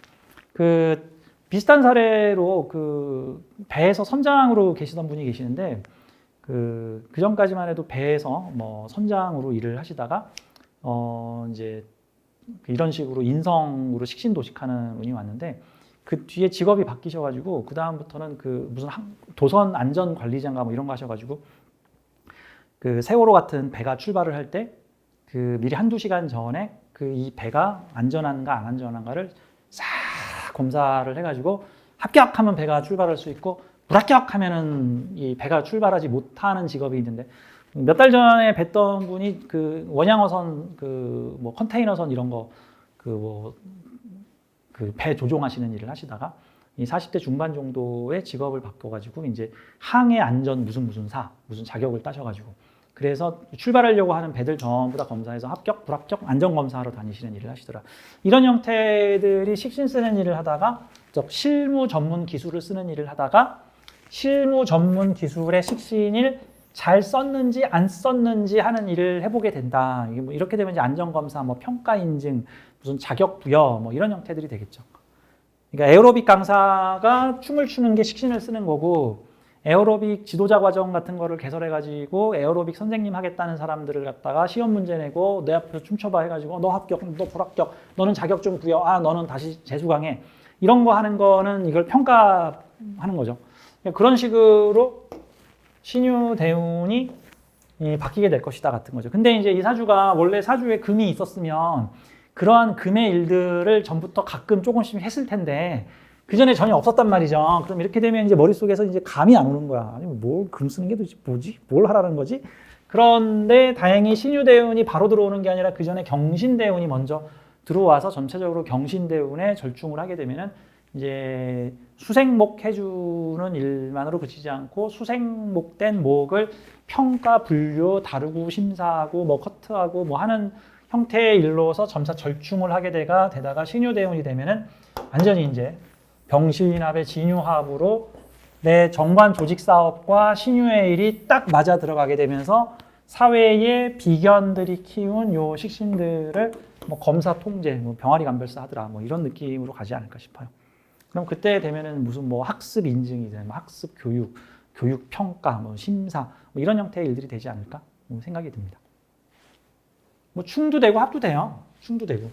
그 비슷한 사례로 그 배에서 선장으로 계시던 분이 계시는데 그 전까지만 해도 배에서 뭐 선장으로 일을 하시다가 이제 이런 식으로 인성으로 식신도식하는 분이 왔는데 그 뒤에 직업이 바뀌셔가지고 그 다음부터는 그 무슨 도선 안전 관리자인가 뭐 이런 거 하셔가지고 그 세월호 같은 배가 출발을 할 때 그 미리 한두 시간 전에 그 이 배가 안전한가 안 안전한가를 싹 검사를 해가지고 합격하면 배가 출발할 수 있고 불합격하면은 이 배가 출발하지 못하는 직업이 있는데 몇 달 전에 뵀던 분이 그 원양어선 그 뭐 컨테이너선 이런 거 그 뭐 그 배 조종하시는 일을 하시다가 이 40대 중반 정도의 직업을 바꿔가지고 이제 항해 안전 무슨 자격을 따셔가지고 그래서 출발하려고 하는 배들 전부 다 검사해서 합격, 불합격, 안전 검사하러 다니시는 일을 하시더라. 이런 형태들이 식신 쓰는 일을 하다가 실무 전문 기술을 쓰는 일을 하다가 실무 전문 기술의 식신을 잘 썼는지 안 썼는지 하는 일을 해보게 된다. 이게 뭐 이렇게 되면 이제 안전 검사, 뭐 평가 인증, 무슨 자격 부여, 뭐 이런 형태들이 되겠죠. 그러니까 에어로빅 강사가 춤을 추는 게 식신을 쓰는 거고 에어로빅 지도자 과정 같은 거를 개설해가지고 에어로빅 선생님 하겠다는 사람들을 갖다가 시험 문제 내고 내 앞에서 춤춰봐 해가지고 너 합격, 너 불합격, 너는 자격 좀 부여, 너는 다시 재수 강해. 이런 거 하는 거는 이걸 평가하는 거죠. 그런 식으로 신유 대운이 바뀌게 될 것이다 같은 거죠. 근데 이제 이 사주가 원래 사주에 금이 있었으면 그러한 금의 일들을 전부터 가끔 조금씩 했을 텐데 그 전에 전혀 없었단 말이죠. 그럼 이렇게 되면 이제 머릿속에서 이제 감이 안 오는 거야. 아니, 뭘 금 쓰는 게 도대체 뭐지? 뭘 하라는 거지? 그런데 다행히 신유대운이 바로 들어오는 게 아니라 그 전에 경신대운이 먼저 들어와서 전체적으로 경신대운에 절충을 하게 되면은 이제 수생목 해주는 일만으로 그치지 않고 수생목된 목을 평가, 분류, 다루고 심사하고 뭐 커트하고 뭐 하는 형태의 일로서 점차 절충을 하게 되다가 신유대운이 되면은 완전히 이제 병신합의 진유합으로 내 정관 조직 사업과 신유의 일이 딱 맞아 들어가게 되면서 사회의 비견들이 키운 요 식신들을 뭐 검사 통제, 뭐 병아리 감별사 하더라, 뭐 이런 느낌으로 가지 않을까 싶어요. 그럼 그때 되면은 무슨 뭐 학습 인증이 되는, 뭐 학습 교육, 교육 평가, 뭐 심사, 뭐 이런 형태의 일들이 되지 않을까 뭐 생각이 듭니다. 뭐 충도 되고 합도 돼요. 충도 되고.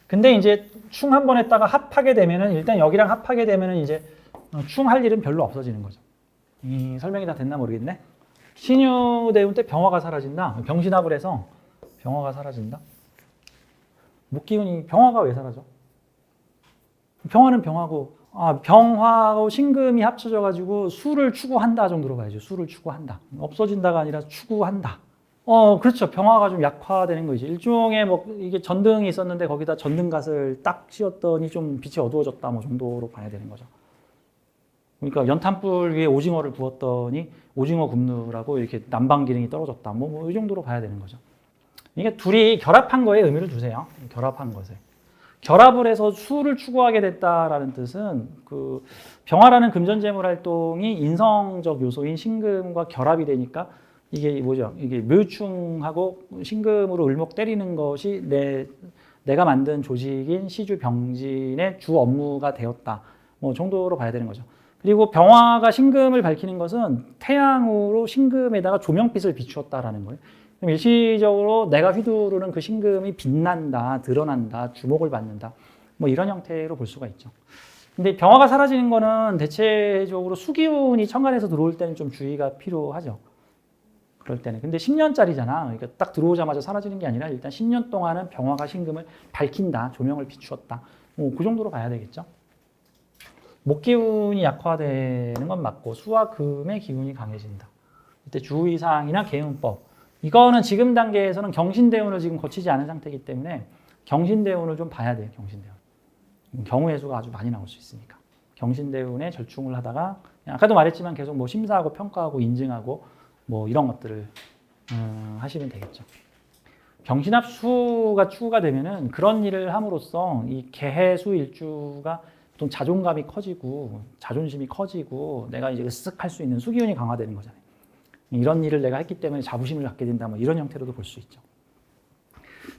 근데 이제 충 한 번 했다가 합하게 되면은 일단 여기랑 합하게 되면은 이제 충 할 일은 별로 없어지는 거죠. 설명이 다 됐나 모르겠네. 신유대운 때 병화가 사라진다. 병신합을 해서 병화가 사라진다. 목기운이 병화가 왜 사라져? 병화는 병화고 병화하고 신금이 합쳐져 가지고 수를 추구한다 정도로 봐야죠. 수를 추구한다. 없어진다가 아니라 추구한다. 그렇죠. 병화가 좀 약화되는 거지. 일종의 뭐 이게 전등이 있었는데 거기다 전등갓을 딱 씌웠더니 좀 빛이 어두워졌다 뭐 정도로 봐야 되는 거죠. 그러니까 연탄불 위에 오징어를 부었더니 오징어 굽느라고 이렇게 난방 기능이 떨어졌다. 뭐 이 정도로 봐야 되는 거죠. 이게 둘이 결합한 거에 의미를 두세요. 결합한 것에. 결합을 해서 수를 추구하게 됐다라는 뜻은 그 병화라는 금전재물 활동이 인성적 요소인 신금과 결합이 되니까 이게 뭐죠? 이게 묘충하고 신금으로 을목 때리는 것이 내가 만든 조직인 시주 병진의 주 업무가 되었다. 뭐 정도로 봐야 되는 거죠. 그리고 병화가 신금을 밝히는 것은 태양으로 신금에다가 조명빛을 비추었다라는 거예요. 그럼 일시적으로 내가 휘두르는 그 신금이 빛난다, 드러난다, 주목을 받는다. 뭐 이런 형태로 볼 수가 있죠. 근데 병화가 사라지는 거는 대체적으로 수기운이 천간에서 들어올 때는 좀 주의가 필요하죠. 그럴 때는. 근데 10년짜리잖아. 그러니까 딱 들어오자마자 사라지는 게 아니라 일단 10년 동안은 병화가 신금을 밝힌다, 조명을 비추었다. 그 정도로 봐야 되겠죠. 목기운이 약화되는 건 맞고 수와 금의 기운이 강해진다. 이때 주의사항이나 개운법. 이거는 지금 단계에서는 경신대운을 지금 거치지 않은 상태이기 때문에 경신대운을 좀 봐야 돼요. 경신대운. 경우의 수가 아주 많이 나올 수 있으니까. 경신대운에 절충을 하다가 아까도 말했지만 계속 뭐 심사하고 평가하고 인증하고 뭐 이런 것들을 하시면 되겠죠. 병신합수가 추구가 되면은 그런 일을 함으로써 이 개해수 일주가 보통 자존감이 커지고 자존심이 커지고 내가 이제 으쓱 할 수 있는 수기운이 강화되는 거잖아요. 이런 일을 내가 했기 때문에 자부심을 갖게 된다. 뭐 이런 형태로도 볼 수 있죠.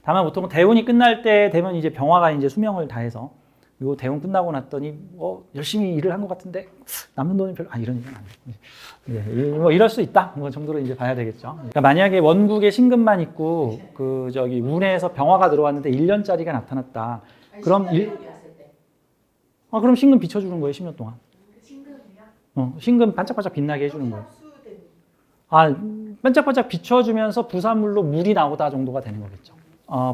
다만 보통 대운이 끝날 때 되면 이제 병화가 이제 수명을 다해서 요 대운 끝나고 났더니 열심히 일을 한 것 같은데 남는 돈이 별로 이런 일은 안 돼. 예, 뭐 이럴 수 있다. 뭐 정도로 이제 봐야 되겠죠. 그러니까 만약에 원국에 신금만 있고 그 저기 운에서 병화가 들어왔는데 1년짜리가 나타났다. 그럼 그럼 신금 비춰주는 거예요. 10년 동안. 신금이요? 신금 반짝반짝 빛나게 해주는 거예요. 반짝반짝 비춰주면서 부산물로 물이 나오다 정도가 되는 거겠죠.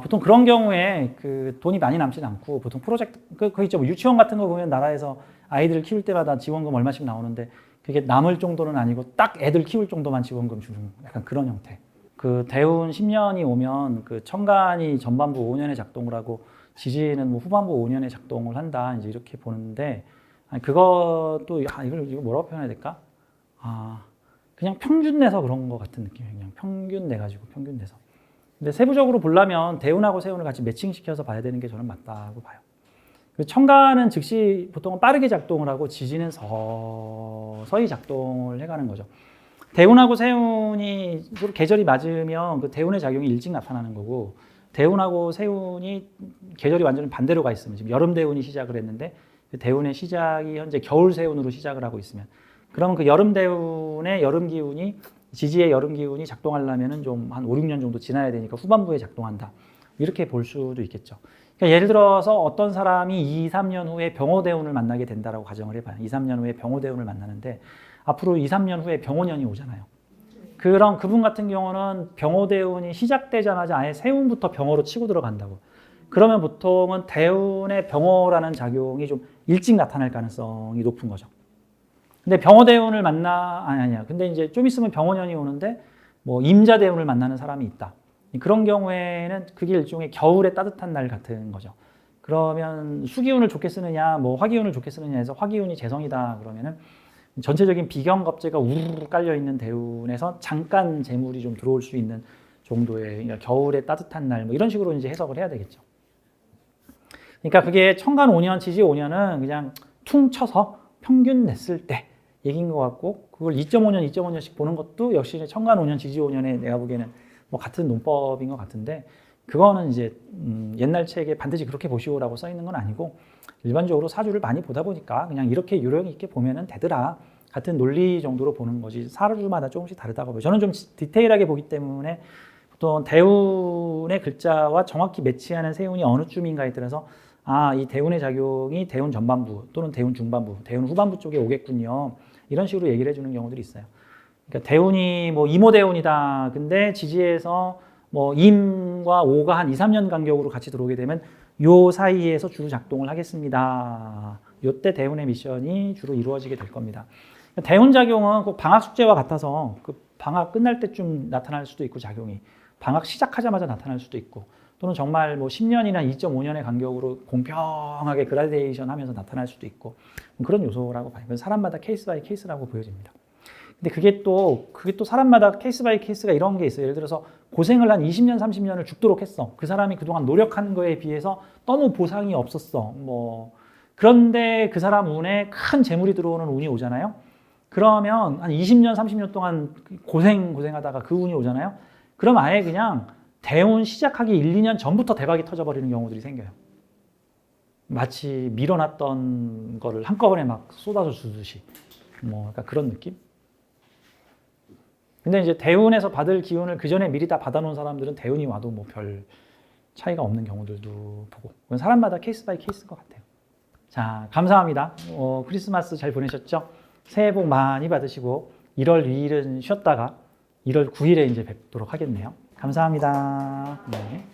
보통 그런 경우에 그 돈이 많이 남진 않고 보통 프로젝트 그 있죠. 뭐 유치원 같은 거 보면 나라에서 아이들을 키울 때마다 지원금 얼마씩 나오는데 그게 남을 정도는 아니고 딱 애들 키울 정도만 지원금 주는 약간 그런 형태. 그 대운 10년이 오면 그 천간이 전반부 5년에 작동을 하고 지지는 뭐 후반부 5년에 작동을 한다. 이제 이렇게 보는데 그것도 이거 뭐라고 표현해야 될까? 그냥 평균 내서 그런 것 같은 느낌이에요. 그냥 평균 내가지고 평균 내서. 근데 세부적으로 보려면 대운하고 세운을 같이 매칭시켜서 봐야 되는 게 저는 맞다고 봐요. 천간은 즉시 보통은 빠르게 작동을 하고 지지는 서서히 작동을 해가는 거죠. 대운하고 세운이 서로 계절이 맞으면 그 대운의 작용이 일찍 나타나는 거고 대운하고 세운이 계절이 완전히 반대로 가 있으면 지금 여름 대운이 시작을 했는데 그 대운의 시작이 현재 겨울 세운으로 시작을 하고 있으면 그러면 그 여름 대운의 여름 기운이 지지의 여름 기운이 작동하려면은 좀 한 5, 6년 정도 지나야 되니까 후반부에 작동한다. 이렇게 볼 수도 있겠죠. 그러니까 예를 들어서 어떤 사람이 2, 3년 후에 병호 대운을 만나게 된다라고 가정을 해봐요. 2, 3년 후에 병호 대운을 만나는데 앞으로 2, 3년 후에 병호년이 오잖아요. 그런 그분 같은 경우는 병호 대운이 시작되자마자 아예 세운부터 병호로 치고 들어간다고. 그러면 보통은 대운의 병호라는 작용이 좀 일찍 나타날 가능성이 높은 거죠. 근데 병호 대운을 아니야. 근데 이제 좀 있으면 병호년이 오는데 뭐 임자 대운을 만나는 사람이 있다. 그런 경우에는 그게 일종의 겨울의 따뜻한 날 같은 거죠. 그러면 수기운을 좋게 쓰느냐, 뭐 화기운을 좋게 쓰느냐 해서 화기운이 재성이다 그러면은 전체적인 비경겁재가 우르르 깔려 있는 대운에서 잠깐 재물이 좀 들어올 수 있는 정도의 그러니까 겨울의 따뜻한 날 뭐 이런 식으로 이제 해석을 해야 되겠죠. 그러니까 그게 천간 5년, 지지 5년은 그냥 퉁 쳐서 평균 냈을 때 얘기인 것 같고 그걸 2.5년, 2.5년씩 보는 것도 역시 천간 5년, 지지 5년에 내가 보기에는 뭐 같은 논법인 것 같은데 그거는 이제 옛날 책에 반드시 그렇게 보시오라고 써 있는 건 아니고 일반적으로 사주를 많이 보다 보니까 그냥 이렇게 요령 있게 보면은 되더라 같은 논리 정도로 보는 거지 사주마다 조금씩 다르다고 봐요. 저는 좀 디테일하게 보기 때문에 보통 대운의 글자와 정확히 매치하는 세운이 어느 쯤인가에 따라서 이 대운의 작용이 대운 전반부 또는 대운 중반부, 대운 후반부 쪽에 오겠군요. 이런 식으로 얘기를 해주는 경우들이 있어요. 그러니까 대운이 뭐 이모 대운이다. 근데 지지에서 뭐 임과 오가 한 2, 3년 간격으로 같이 들어오게 되면 요 사이에서 주로 작동을 하겠습니다. 요때 대운의 미션이 주로 이루어지게 될 겁니다. 대운 작용은 꼭 방학 숙제와 같아서 그 방학 끝날 때쯤 나타날 수도 있고 작용이 방학 시작하자마자 나타날 수도 있고 또는 정말 뭐 10년이나 2.5년의 간격으로 공평하게 그라데이션 하면서 나타날 수도 있고 그런 요소라고 봐요. 사람마다 케이스 바이 케이스라고 보여집니다. 근데 그게 또 사람마다 케이스 바이 케이스가 이런 게 있어요. 예를 들어서 고생을 한 20년, 30년을 죽도록 했어. 그 사람이 그동안 노력한 거에 비해서 너무 보상이 없었어. 뭐 그런데 그 사람 운에 큰 재물이 들어오는 운이 오잖아요. 그러면 한 20년, 30년 동안 고생하다가 그 운이 오잖아요. 그럼 아예 그냥 대운 시작하기 1, 2년 전부터 대박이 터져버리는 경우들이 생겨요. 마치 밀어놨던 거를 한꺼번에 막 쏟아져 주듯이. 뭐 약간 그런 느낌? 근데 이제 대운에서 받을 기운을 그 전에 미리 다 받아놓은 사람들은 대운이 와도 뭐 별 차이가 없는 경우들도 보고 그건 사람마다 케이스 바이 케이스인 것 같아요. 자, 감사합니다. 크리스마스 잘 보내셨죠? 새해 복 많이 받으시고 1월 2일은 쉬었다가 1월 9일에 이제 뵙도록 하겠네요. 감사합니다. 네.